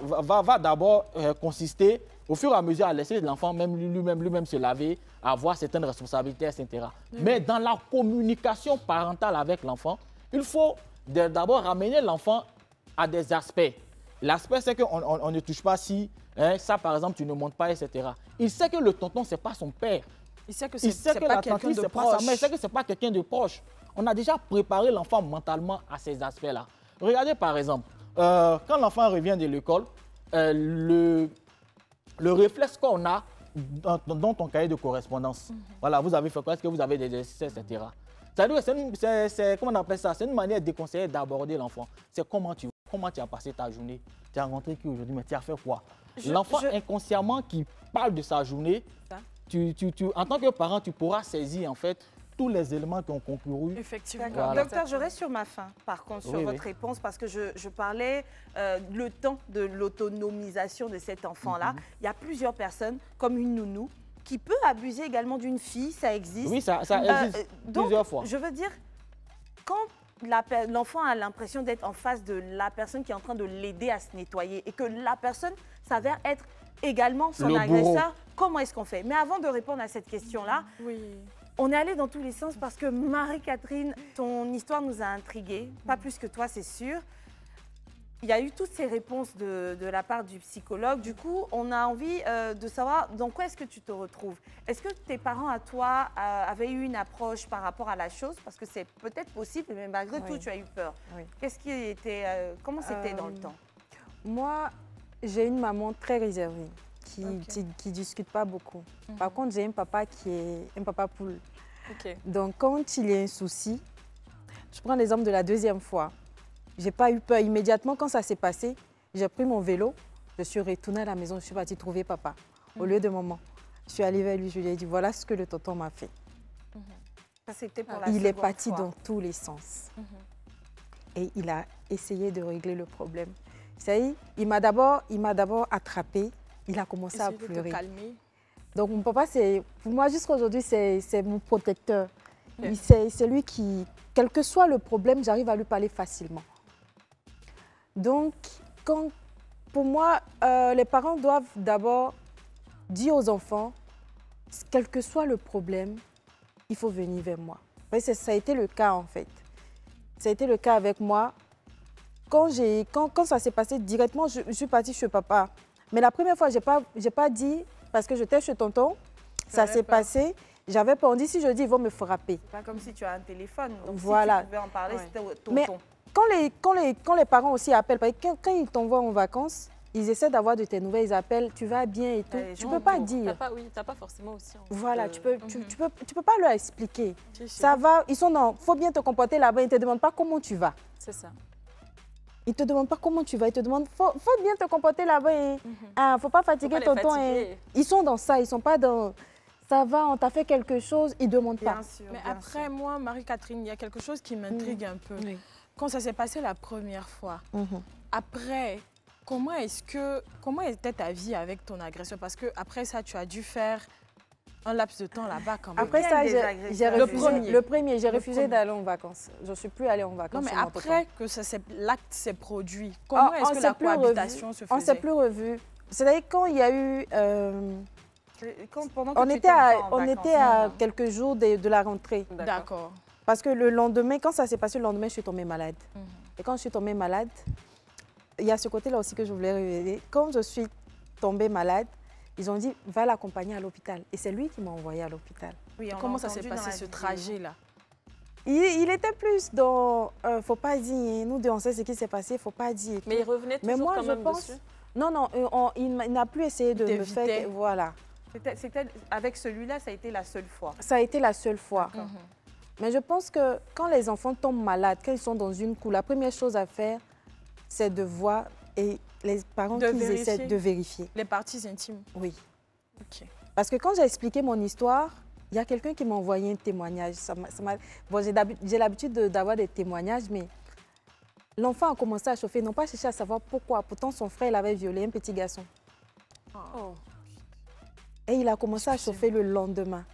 d'abord consister au fur et à mesure à laisser l'enfant lui-même se laver, avoir certaines responsabilités, etc. Mais dans la communication parentale avec l'enfant, il faut d'abord ramener l'enfant à des aspects. L'aspect, c'est qu'on ne touche pas si, ça par exemple, tu ne montes pas, etc. Il sait que le tonton, ce n'est pas son père. Il sait que c'est pas quelqu'un de proche. Il sait que ce n'est pas quelqu'un de proche. On a déjà préparé l'enfant mentalement à ces aspects-là. Regardez par exemple, quand l'enfant revient de l'école, le réflexe qu'on a dans ton cahier de correspondance, voilà, vous avez fait quoi? Est-ce que vous avez des exercices, etc. C'est comment on appelle ça? C'est une manière déconseillée d'aborder l'enfant. C'est comment tu as passé ta journée? Tu as rencontré qui aujourd'hui? Mais tu as fait quoi? L'enfant inconsciemment qui parle de sa journée, en tant que parent, tu pourras saisir en fait tous les éléments qui ont concouru. Effectivement. Voilà. Docteur, je reste sur ma fin, par contre, sur votre réponse, parce que je parlais le temps de l'autonomisation de cet enfant-là. Il y a plusieurs personnes, comme une nounou, qui peut abuser également d'une fille, ça existe. Oui, ça existe plusieurs fois. Je veux dire, quand l'enfant a l'impression d'être en face de la personne qui est en train de l'aider à se nettoyer et que la personne s'avère être également son agresseur, comment est-ce qu'on fait? Mais avant de répondre à cette question-là, on est allé dans tous les sens parce que Marie-Catherine, ton histoire nous a intrigués, pas plus que toi, c'est sûr. Il y a eu toutes ces réponses de la part du psychologue. Du coup, on a envie de savoir dans quoi est-ce que tu te retrouves. Est-ce que tes parents à toi avaient eu une approche par rapport à la chose? Parce que c'est peut-être possible, mais malgré tout, tu as eu peur. Qu'est-ce qui était, comment c'était dans le temps? Moi, j'ai une maman très réservée, qui discute pas beaucoup. Par contre, j'ai un papa qui est un papa poule. Donc, quand il y a un souci, je prends l'exemple de la deuxième fois. J'ai pas eu peur. Immédiatement, quand ça s'est passé, j'ai pris mon vélo, je suis retournée à la maison, je suis partie trouver papa. Au lieu de maman, je suis allée vers lui, je lui ai dit, voilà ce que le tonton m'a fait. Ça, c'était pour la il est parti dans tous les sens. Et il a essayé de régler le problème. Ça y est, il m'a d'abord attrapé, il a commencé à pleurer. Donc mon papa, pour moi, jusqu'à aujourd'hui, c'est mon protecteur. C'est lui qui, quel que soit le problème, j'arrive à lui parler facilement. Donc, pour moi, les parents doivent d'abord dire aux enfants, quel que soit le problème, il faut venir vers moi. Ça a été le cas en fait. Ça a été le cas avec moi. Quand ça s'est passé directement, je suis partie chez papa. Mais la première fois, je n'ai pas dit, parce que j'étais chez tonton, ça s'est passé. J'avais peur, on dit si je dis, ils vont me frapper. Pas comme si tu as un téléphone. Donc voilà. Si tu pouvais en parler, c'était tonton. Mais quand les parents aussi appellent, parce que quand ils t'envoient en vacances, ils essaient d'avoir de tes nouvelles, ils appellent, tu vas bien et tout. Tu ne peux pas dire. T'as pas forcément aussi. Voilà, tu peux pas leur expliquer. Ça va, ils sont dans, faut bien te comporter là-bas, ils ne te demandent pas comment tu vas. C'est ça. Ils ne te demandent pas comment tu vas, ils te demandent, faut bien te comporter là-bas. Il ne faut pas fatiguer tonton. Ils sont dans ça, ils ne sont pas dans... Ça va, on t'a fait quelque chose, ils ne demandent pas. Mais après, moi, Marie-Catherine, il y a quelque chose qui m'intrigue un peu. Quand ça s'est passé la première fois, après, comment était ta vie avec ton agresseur? Parce qu'après ça, tu as dû faire un laps de temps là-bas quand même. Après ça, j'ai refusé, j'ai refusé d'aller en vacances. Je ne suis plus allée en vacances. Non, mais après que l'acte s'est produit, comment est-ce que la cohabitation se faisait? On ne s'est plus revus. C'est-à-dire quand il y a eu... on était à quelques jours de la rentrée. D'accord. Parce que le lendemain, quand ça s'est passé, le lendemain, je suis tombée malade. Et quand je suis tombée malade, il y a ce côté-là aussi que je voulais révéler. Quand je suis tombée malade, ils ont dit, va l'accompagner à l'hôpital. Et c'est lui qui m'a envoyée à l'hôpital. Oui, comment ça s'est passé ce trajet-là? Il était plus dans, faut pas dire, nous deux on sait ce qui s'est passé, faut pas dire. Mais il revenait toujours quand même dessus? Non, non, il n'a plus essayé de me faire, voilà. C'était avec celui-là, ça a été la seule fois? Ça a été la seule fois. Mais je pense que quand les enfants tombent malades, quand ils sont dans une cour, la première chose à faire, c'est de voir et les parents qui essaient de vérifier. Les parties intimes. Oui. Ok. Parce que quand j'ai expliqué mon histoire, il y a quelqu'un qui m'a envoyé un témoignage. Bon, j'ai l'habitude d'avoir des témoignages, mais l'enfant a commencé à chauffer. Ils n'ont pas cherché à savoir pourquoi. Pourtant, son frère l'avait violé, un petit garçon. Oh. Et il a commencé à chauffer le lendemain.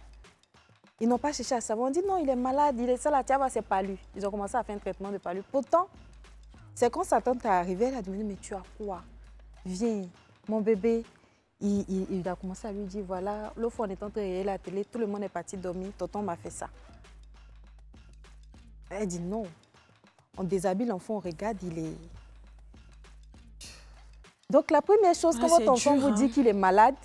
Ils n'ont pas cherché à savoir. On dit non, il est malade, il est ça, la tiaba, c'est pas lui. Ils ont commencé à faire un traitement de palu. Pourtant, c'est quand sa tante est arrivée, elle a demandé, mais tu as quoi? Viens, mon bébé. Il a commencé à lui dire, voilà, l'autre fois on est en train de regarder la télé, tout le monde est parti dormir, tonton m'a fait ça. Elle dit non. On déshabille l'enfant, on regarde, il est... Donc la première chose, quand votre enfant vous dit qu'il est malade,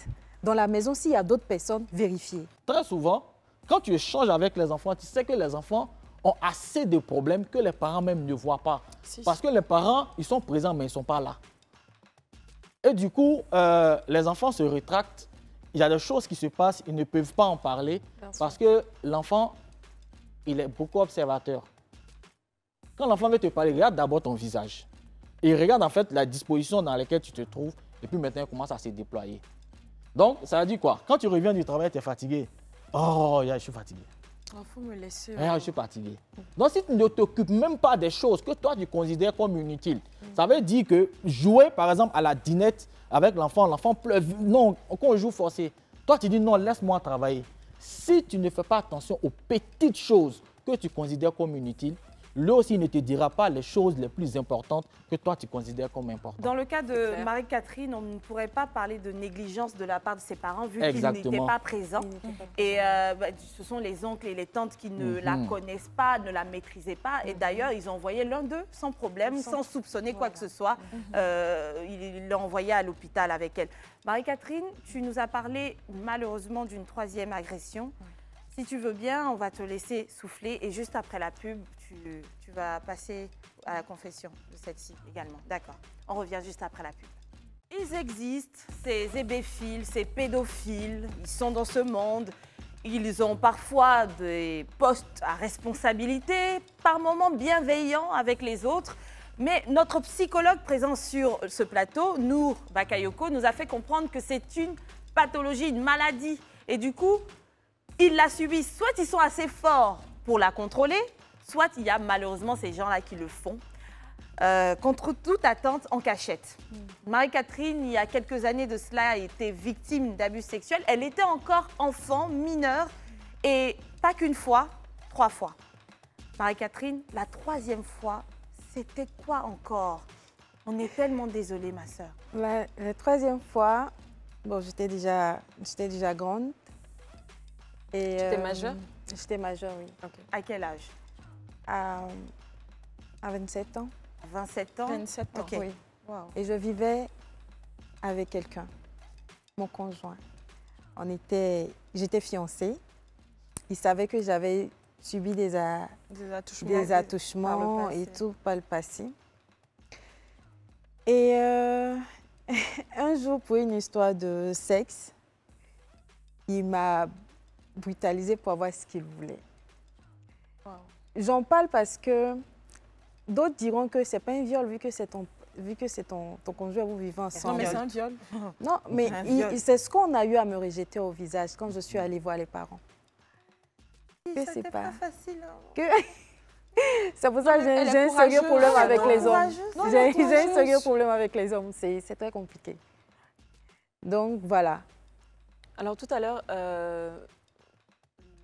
dans la maison, s'il y a d'autres personnes, vérifiez. Très souvent, quand tu échanges avec les enfants, tu sais que les enfants ont assez de problèmes que les parents même ne voient pas. Parce que les parents, ils sont présents, mais ils ne sont pas là. Et du coup, les enfants se rétractent. Il y a des choses qui se passent, ils ne peuvent pas en parler parce que l'enfant, il est beaucoup observateur. Quand l'enfant veut te parler, regarde d'abord ton visage. Et regarde en fait la disposition dans laquelle tu te trouves. Et puis maintenant, il commence à se déployer. Donc, ça veut dire quoi? Quand tu reviens du travail, tu es fatigué. Oh, je suis fatigué. Il faut me laisser. Je suis fatigué. Donc, si tu ne t'occupes même pas des choses que toi, tu considères comme inutiles, ça veut dire que jouer, par exemple, à la dinette avec l'enfant pleure. Non, quand on joue forcé, toi, tu dis non, laisse-moi travailler. Si tu ne fais pas attention aux petites choses que tu considères comme inutiles, lui aussi ne te dira pas les choses les plus importantes que toi, tu considères comme importantes. Dans le cas de Marie-Catherine, on ne pourrait pas parler de négligence de la part de ses parents vu qu'ils n'étaient pas présents. Et ce sont les oncles et les tantes qui ne la connaissent pas, ne la maîtrisaient pas. Et d'ailleurs, ils ont envoyé l'un d'eux sans problème, sans soupçonner quoi que ce soit. Ils l'ont envoyé à l'hôpital avec elle. Marie-Catherine, tu nous as parlé malheureusement d'une troisième agression. Si tu veux bien, on va te laisser souffler et juste après la pub, tu vas passer à la confession de celle-ci également. D'accord, on revient juste après la pub. Ils existent, ces hébéphiles, ces pédophiles, ils sont dans ce monde. Ils ont parfois des postes à responsabilité, par moments bienveillants avec les autres. Mais notre psychologue présent sur ce plateau, Nour Bakayoko, nous a fait comprendre que c'est une pathologie, une maladie. Et du coup, ils la subissent. Soit ils sont assez forts pour la contrôler, soit il y a malheureusement ces gens-là qui le font. Contre toute attente, en cachette. Marie-Catherine, il y a quelques années de cela, a été victime d'abus sexuels. Elle était encore enfant, mineure, et pas qu'une fois, 3 fois. Marie-Catherine, la 3e fois, c'était quoi encore? On est tellement désolés, ma sœur. La 3e fois, bon, j'étais déjà grande. Tu étais majeure? J'étais majeure, oui. Okay. À quel âge? À 27 ans. 27 ans? 27 ans, okay. Oui. Wow. Et je vivais avec quelqu'un, mon conjoint. J'étais fiancée. Il savait que j'avais subi des attouchements et tout par le passé. Et un jour, pour une histoire de sexe, il m'a brutalisée pour avoir ce qu'il voulait. Wow. J'en parle parce que d'autres diront que ce n'est pas un viol vu que c'est ton conjoint, vous vivez ensemble. Non, mais c'est un viol. Non, mais c'est ce qu'on a eu à me rejeter au visage quand je suis allée voir les parents. Que c'est pas facile. Hein. C'est pour ça que j'ai un sérieux problème avec les hommes. J'ai un sérieux problème avec les hommes. C'est très compliqué. Donc, voilà. Alors, tout à l'heure,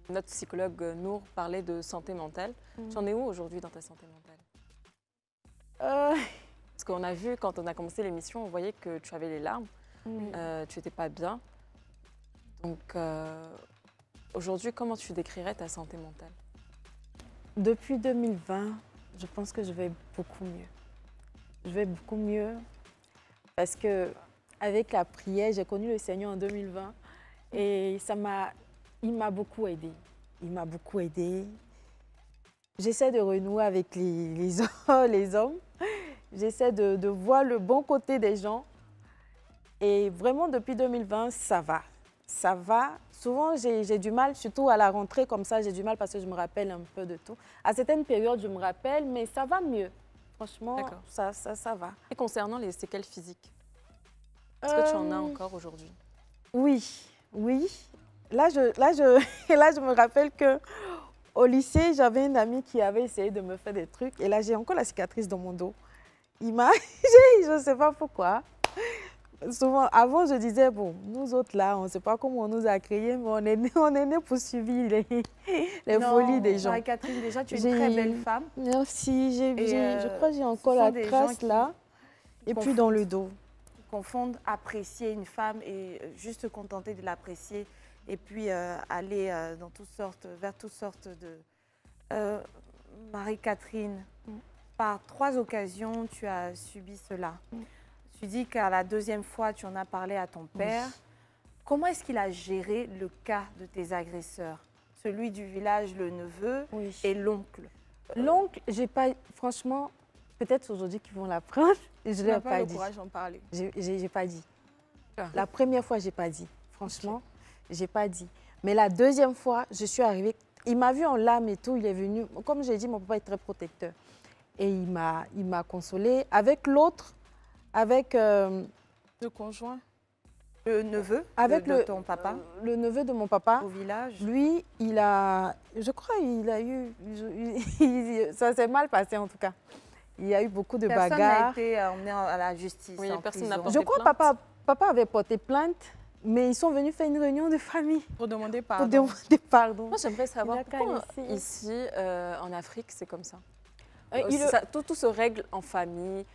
notre psychologue Nour parlait de santé mentale. Tu en es où aujourd'hui dans ta santé mentale? Parce qu'on a vu, quand on a commencé l'émission, on voyait que tu avais les larmes. Tu n'étais pas bien. Donc, aujourd'hui, comment tu décrirais ta santé mentale? Depuis 2020, je pense que je vais beaucoup mieux. Je vais beaucoup mieux parce qu'avec la prière, j'ai connu le Seigneur en 2020 et il m'a beaucoup aidée. Il m'a beaucoup aidée. J'essaie de renouer avec les hommes. J'essaie de voir le bon côté des gens. Et vraiment, depuis 2020, ça va. ça va. Souvent, j'ai du mal, surtout à la rentrée comme ça, j'ai du mal parce que je me rappelle un peu de tout. À certaines périodes, je me rappelle, mais ça va mieux. Franchement, ça va. Et concernant les séquelles physiques, est-ce que tu en as encore aujourd'hui? Oui, oui. Là, je me rappelle que au lycée, j'avais une amie qui avait essayé de me faire des trucs. Et là, j'ai encore la cicatrice dans mon dos. Je ne sais pas pourquoi. Souvent, avant, je disais, bon, nous autres là, on ne sait pas comment on nous a créés, mais on est nés pour suivre les folies des gens. Marie-Catherine, déjà, tu es une très belle femme. Merci. Je crois que j'ai encore la trace là. Et puis dans le dos. Confondent apprécier une femme et juste se contenter de l'apprécier et puis aller dans vers toutes sortes de... Marie-Catherine, par 3 occasions, tu as subi cela. Tu dis qu'à la 2e fois, tu en as parlé à ton père. Comment est-ce qu'il a géré le cas de tes agresseurs? Celui du village, le neveu et l'oncle. L'oncle, j'ai pas... Franchement, peut-être aujourd'hui qu'ils vont l'apprendre. Je ne l'ai pas dit. Le courage d'en parler. J'ai pas dit. La première fois, j'ai pas dit. Franchement, j'ai pas dit. Mais la 2e fois, je suis arrivée. Il m'a vu en larmes et tout. Il est venu. Comme j'ai dit, mon papa est très protecteur. Et il m'a consolée. Avec l'autre, avec... Le conjoint? Le neveu de ton papa? Le neveu de mon papa. Au village? Lui, il a... Je crois qu'il a eu... ça s'est mal passé en tout cas. Il y a eu beaucoup de bagarres. Personne n'a été emmené à la justice. Oui, personne n'a porté plainte. Je crois que papa avait porté plainte, mais ils sont venus faire une réunion de famille. Pour demander pardon. Pour demander pardon. Moi, j'aimerais savoir pourquoi ici, en Afrique, c'est comme ça. Tout se règle en famille.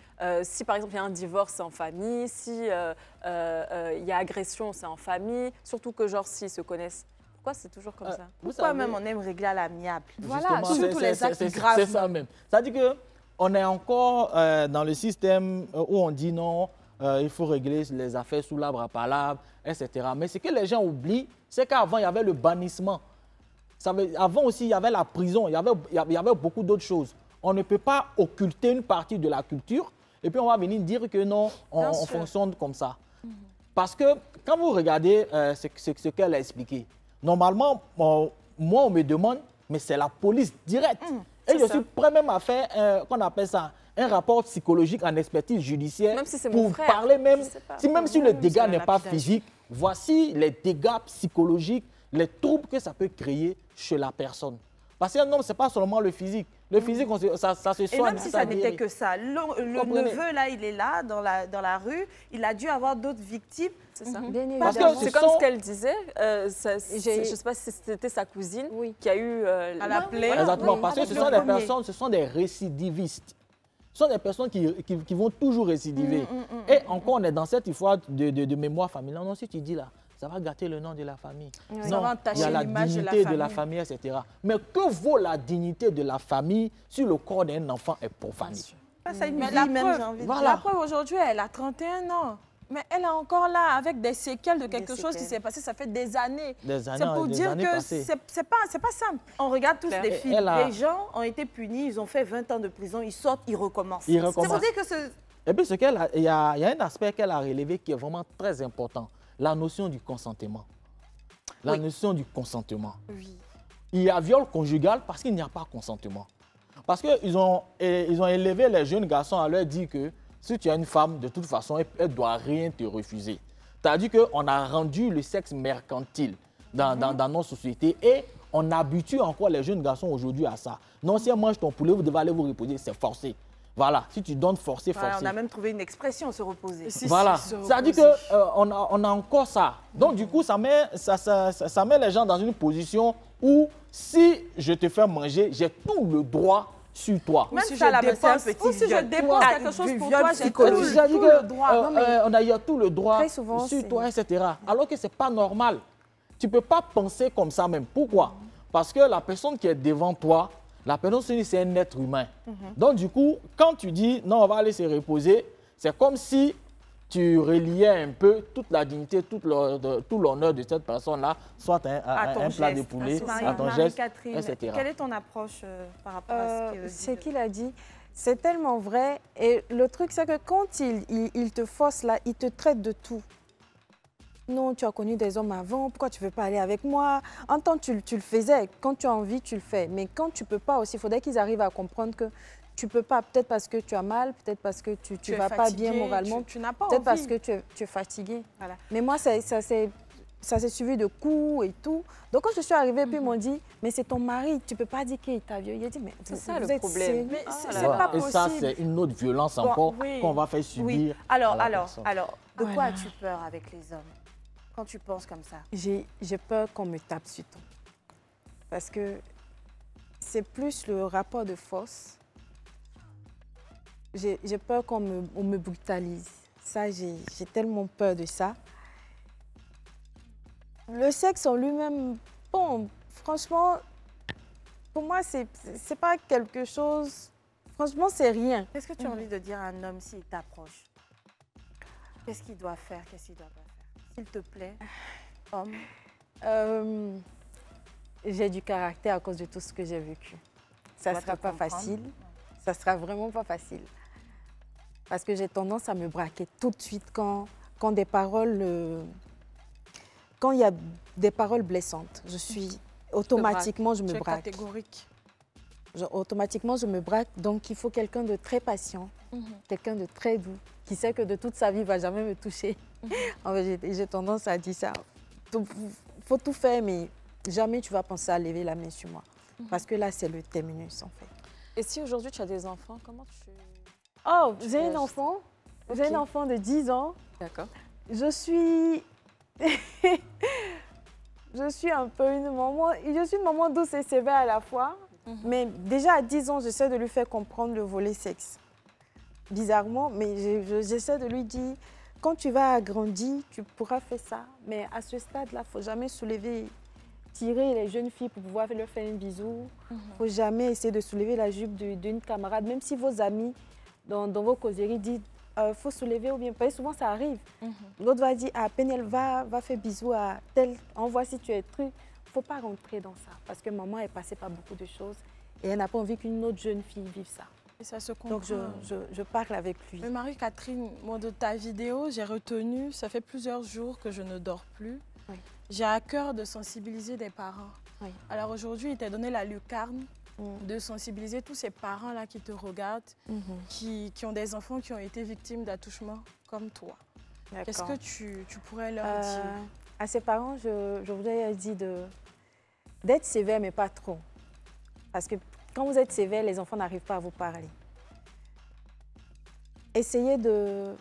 Si, par exemple, il y a un divorce, c'est en famille. Si il y a agression, c'est en famille. Surtout que, genre, s'ils se connaissent. Pourquoi c'est toujours comme ça? Pourquoi même on aime régler à l'amiable? Voilà, surtout les actes graves. C'est ça même. C'est-à-dire qu'on est encore dans le système où on dit non, il faut régler les affaires sous l'arbre à palabre, etc. Mais ce que les gens oublient, c'est qu'avant, il y avait le bannissement. Avant aussi, il y avait la prison, il y avait beaucoup d'autres choses. On ne peut pas occulter une partie de la culture et puis on va venir dire que non, on fonctionne comme ça. Parce que quand vous regardez ce qu'elle a expliqué, normalement, moi, on me demande, mais c'est la police directe. Et je suis prêt même à faire, qu'on appelle ça, un rapport psychologique en expertise judiciaire même si c'est pour mon frère, parler même, même si le dégât n'est pas physique, voici les dégâts psychologiques, les troubles que ça peut créer chez la personne. Parce qu'un homme, ce n'est pas seulement le physique. Le physique, ça se soigne. Et même si ça n'était que ça, le neveu, là, il est là, dans la rue, il a dû avoir d'autres victimes. C'est ça. Parce que c'est comme ce qu'elle disait. Je ne sais pas si c'était sa cousine qui a eu à l'appeler. Exactement, parce que ce sont des personnes, ce sont des récidivistes. Ce sont des personnes qui vont toujours récidiver. Et encore, on est dans cette histoire de mémoire familiale. Non, si tu dis là, ça va gâter le nom de la famille. Oui. Non, il y a la dignité de la famille, etc. Mais que vaut la dignité de la famille si le corps d'un enfant est profané? Mais la preuve, aujourd'hui, elle a 31 ans. Mais elle est encore là avec des séquelles de quelque chose qui s'est passé, ça fait des années. C'est pour dire que c'est pas simple. On regarde tous les films. Les gens ont été punis, ils ont fait 20 ans de prison, ils sortent, ils recommencent. C'est pour dire que Et puis, il y a un aspect qu'elle a relevé qui est vraiment très important. La notion du consentement. La notion du consentement. Oui. Il y a viol conjugal parce qu'il n'y a pas consentement. Parce qu'ils ont élevé les jeunes garçons à leur dire que si tu as une femme, de toute façon, elle ne doit rien te refuser. C'est-à-dire qu'on a rendu le sexe mercantile dans nos sociétés et on habitue encore les jeunes garçons aujourd'hui à ça. Non, si elle mange ton poulet, vous devez aller vous reposer, c'est forcé. Voilà, si tu donnes forcé, forcé. On a même trouvé une expression, se reposer. Voilà, c'est-à-dire qu'on a encore ça. Donc, du coup, ça met les gens dans une position où si je te fais manger, j'ai tout le droit sur toi. Même si je dépense quelque chose pour toi, j'ai tout le droit. On a tout le droit sur toi, etc. Alors que ce n'est pas normal. Tu ne peux pas penser comme ça même. Pourquoi? Parce que la personne qui est devant toi, la personne, c'est un être humain. Donc, du coup, quand tu dis, non, on va aller se reposer, c'est comme si tu reliais un peu toute la dignité, tout l'honneur de cette personne-là, soit un plat de poulet, à ton geste, etc. Quelle est ton approche par rapport à ce qu'il a dit? C'est tellement vrai. Et le truc, c'est que quand il te force là, il te traite de tout. non, tu as connu des hommes avant, pourquoi tu ne veux pas aller avec moi? En temps, tu le faisais. Quand tu as envie, tu le fais. Mais quand tu ne peux pas aussi, il faudrait qu'ils arrivent à comprendre que tu ne peux pas. Peut-être parce que tu as mal, peut-être parce que tu ne vas pas bien moralement. Tu n'as pas envie. Peut-être parce que tu es fatigué. Voilà. Mais moi, ça s'est suivi de coups et tout. Donc, quand je suis arrivée, puis ils m'ont dit, mais c'est ton mari, tu ne peux pas dire qu'il t'a violé. Il a dit, mais c'est ça vous le êtes problème. sérieux? Mais Ah, c'est là, pas Et possible. ça, c'est une autre violence encore oui. qu'on va faire subir. à la personne. Alors, de quoi Voilà. as-tu peur avec les hommes quand tu penses comme ça? J'ai peur qu'on me tape sur tout. Parce que c'est plus le rapport de force. J'ai peur qu'on me brutalise. Ça, j'ai tellement peur de ça. Le sexe en lui-même, bon, franchement, pour moi, c'est pas quelque chose... Franchement, c'est rien. Qu'est-ce que tu as envie de dire à un homme s'il t'approche? Qu'est-ce qu'il doit faire? Qu'est-ce qu'il doit pas faire? S'il te plaît, homme. J'ai du caractère à cause de tout ce que j'ai vécu. Ça ne sera pas facile. Ça sera vraiment pas facile. Parce que j'ai tendance à me braquer tout de suite quand des paroles... quand il y a des paroles blessantes. Je suis... Automatiquement, je me braque. Tu es catégorique. Automatiquement, je me braque. Donc, il faut quelqu'un de très patient, quelqu'un de très doux, qui sait que de toute sa vie, il ne va jamais me toucher. En fait, j'ai tendance à dire ça. Il faut tout faire, mais jamais tu vas penser à lever la main sur moi. Parce que là, c'est le terminus, en fait. Et si aujourd'hui tu as des enfants, comment tu... Oh, j'ai un réagis? enfant. Ok. J'ai un enfant de 10 ans. D'accord. Je suis... je suis un peu une maman... Je suis une maman douce et sévère à la fois. Mais déjà à 10 ans, j'essaie de lui faire comprendre le volet sexe. Bizarrement, mais j'essaie de lui dire, quand tu vas grandir, tu pourras faire ça. Mais à ce stade-là, il ne faut jamais soulever, tirer les jeunes filles pour pouvoir leur faire un bisou. Il ne faut jamais essayer de soulever la jupe d'une camarade, même si vos amis, dans vos causeries, disent faut soulever ou bien pas. Souvent, ça arrive. L'autre va dire, Pénel, va faire bisou à tel, envoie si tu es truc. Il ne faut pas rentrer dans ça, parce que maman est passée par beaucoup de choses et elle n'a pas envie qu'une autre jeune fille vive ça. Et ça se comprend. Donc, je parle avec lui. Mais Marie-Catherine, moi, de ta vidéo, j'ai retenu, ça fait plusieurs jours que je ne dors plus. Oui. J'ai à cœur de sensibiliser des parents. Oui. Alors aujourd'hui, il t'a donné la lucarne de sensibiliser tous ces parents-là qui te regardent, qui ont des enfants qui ont été victimes d'attouchement comme toi. Qu'est-ce que tu pourrais leur dire? À ses parents, je voudrais dire d'être sévère, mais pas trop. Parce que quand vous êtes sévère, les enfants n'arrivent pas à vous parler. Essayez de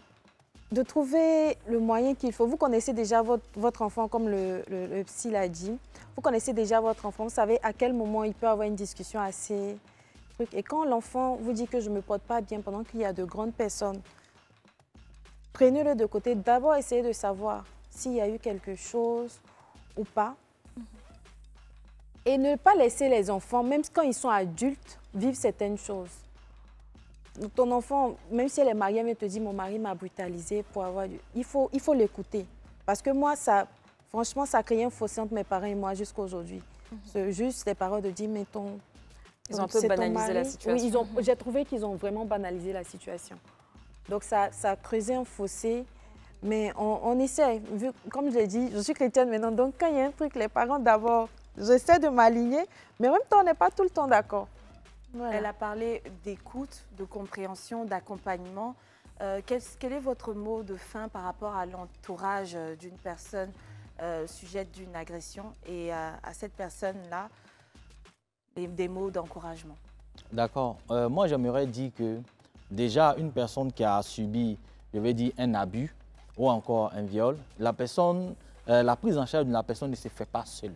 trouver le moyen qu'il faut. Vous connaissez déjà votre enfant, comme le psy l'a dit. Vous connaissez déjà votre enfant. Vous savez à quel moment il peut avoir une discussion assez... Et quand l'enfant vous dit que je ne me porte pas bien pendant qu'il y a de grandes personnes, prenez-le de côté. D'abord, essayez de savoir s'il y a eu quelque chose ou pas. Et ne pas laisser les enfants, même quand ils sont adultes, vivre certaines choses. Ton enfant, même si elle est mariée, elle te dit « mon mari m'a brutalisée pour avoir... » Il faut l'écouter. Parce que moi, franchement, ça a créé un fossé entre mes parents et moi jusqu'à aujourd'hui. C'est juste les paroles de dire « mais Ils ont un peu banalisé la situation. Oui, j'ai trouvé qu'ils ont vraiment banalisé la situation. Donc ça a creusé un fossé. Mais on essaie. Comme je l'ai dit, je suis chrétienne maintenant. Donc quand il y a un truc, les parents d'abord, j'essaie de m'aligner. Mais en même temps, on n'est pas tout le temps d'accord. Voilà. Elle a parlé d'écoute, de compréhension, d'accompagnement. Quel est votre mot de fin par rapport à l'entourage d'une personne sujette d'une agression et à cette personne-là, des mots d'encouragement? D'accord. Moi, j'aimerais dire que déjà, une personne qui a subi, je vais dire, un abus ou encore un viol, la prise en charge de la personne ne se fait pas seule.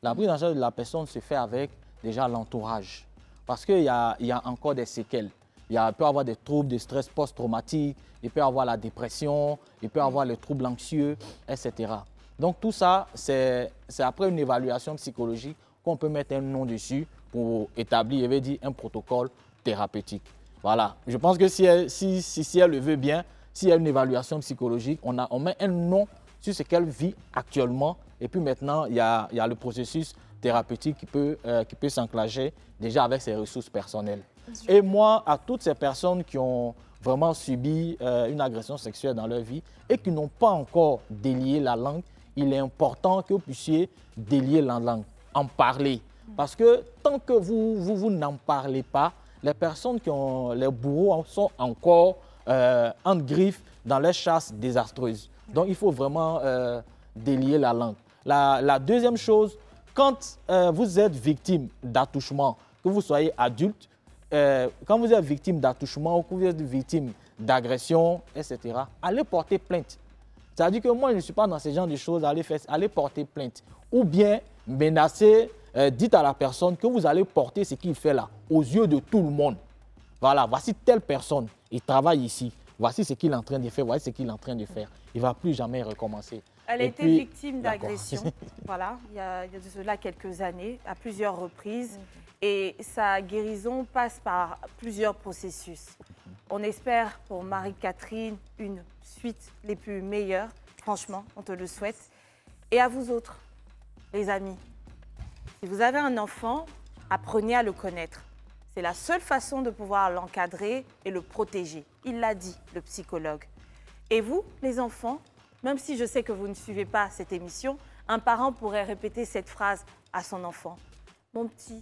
La prise en charge de la personne se fait avec déjà l'entourage. Parce qu'il y a encore des séquelles. Il peut y avoir des troubles de stress post-traumatique, il peut y avoir la dépression, il peut y avoir les troubles anxieux, etc. Donc tout ça, c'est après une évaluation psychologique qu'on peut mettre un nom dessus pour établir, je vais dire, un protocole thérapeutique. Voilà. Je pense que si elle le veut bien, s'il y a une évaluation psychologique, on met un nom sur ce qu'elle vit actuellement. Et puis maintenant, il y a le processus thérapeutique qui peut s'enclencher déjà avec ses ressources personnelles. Et moi, à toutes ces personnes qui ont vraiment subi une agression sexuelle dans leur vie et qui n'ont pas encore délié la langue, il est important que vous puissiez délier la langue, en parler. Parce que tant que vous n'en parlez pas, les personnes qui ont les bourreaux sont encore en griffe dans les chasses désastreuses. Donc, il faut vraiment délier la langue. La deuxième chose, quand vous êtes victime d'attouchement, que vous soyez adulte, quand vous êtes victime d'attouchement ou que vous êtes victime d'agression, etc., allez porter plainte. C'est-à-dire que moi, je ne suis pas dans ce genre de choses, allez porter plainte. Ou bien menacer, dites à la personne que vous allez porter ce qu'il fait là, aux yeux de tout le monde. Voilà, voici telle personne, il travaille ici. Voici ce qu'il est en train de faire, voici ce qu'il est en train de faire. Il ne va plus jamais recommencer. Elle a été victime d'agression, voilà, il y a de cela quelques années, à plusieurs reprises. Et sa guérison passe par plusieurs processus. On espère pour Marie-Catherine une suite les plus meilleures. Franchement, on te le souhaite. Et à vous autres, les amis, si vous avez un enfant, apprenez à le connaître. C'est la seule façon de pouvoir l'encadrer et le protéger. Il l'a dit, le psychologue. Et vous, les enfants, même si je sais que vous ne suivez pas cette émission, un parent pourrait répéter cette phrase à son enfant. Mon petit,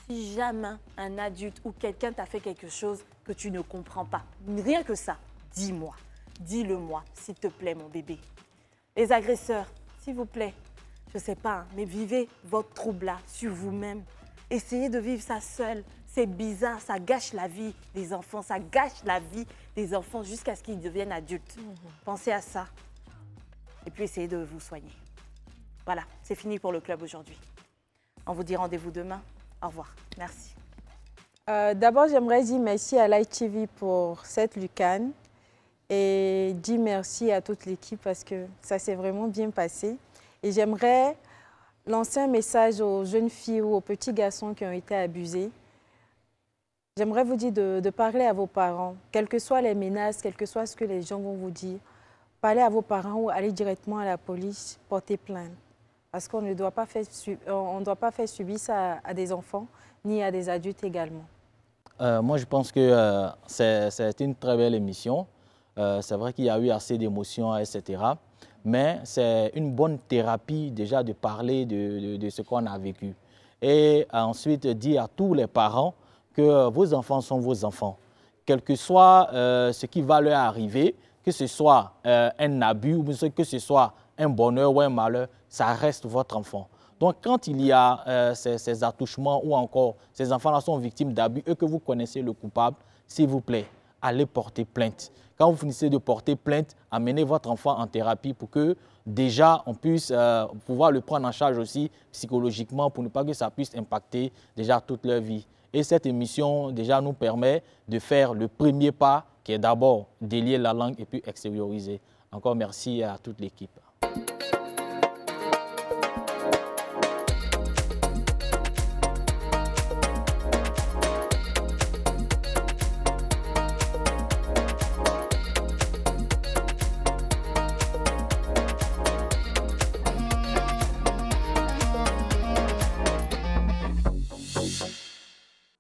si jamais un adulte ou quelqu'un t'a fait quelque chose que tu ne comprends pas, rien que ça, dis-moi, dis-le-moi, s'il te plaît, mon bébé. Les agresseurs, s'il vous plaît, je ne sais pas, mais vivez votre trouble-là sur vous-même. Essayez de vivre ça seul. C'est bizarre, ça gâche la vie des enfants, ça gâche la vie des enfants jusqu'à ce qu'ils deviennent adultes. Pensez à ça. Et puis essayez de vous soigner. Voilà, c'est fini pour le club aujourd'hui. On vous dit rendez-vous demain. Au revoir. Merci. D'abord, j'aimerais dire merci à Light TV pour cette lucane et dire merci à toute l'équipe parce que ça s'est vraiment bien passé. Et j'aimerais lancer un message aux jeunes filles ou aux petits garçons qui ont été abusés. J'aimerais vous dire de parler à vos parents, quelles que soient les menaces, quel que soit ce que les gens vont vous dire. Parlez à vos parents ou allez directement à la police, porter plainte. Parce qu'on ne doit pas faire subir ça à des enfants, ni à des adultes également. Moi, je pense que c'est une très belle émission. C'est vrai qu'il y a eu assez d'émotions, etc. Mais c'est une bonne thérapie déjà de parler de ce qu'on a vécu. Et ensuite, dire à tous les parents que vos enfants sont vos enfants. Quel que soit ce qui va leur arriver, que ce soit un abus ou que ce soit un bonheur ou un malheur, ça reste votre enfant. Donc, quand il y a ces attouchements ou encore ces enfants-là sont victimes d'abus et que vous connaissez le coupable, s'il vous plaît, allez porter plainte. Quand vous finissez de porter plainte, amenez votre enfant en thérapie pour que déjà on puisse pouvoir le prendre en charge aussi psychologiquement pour ne pas que ça puisse impacter déjà toute leur vie. Et cette émission déjà nous permet de faire le premier pas qui est d'abord délier la langue et puis extérioriser. Encore merci à toute l'équipe.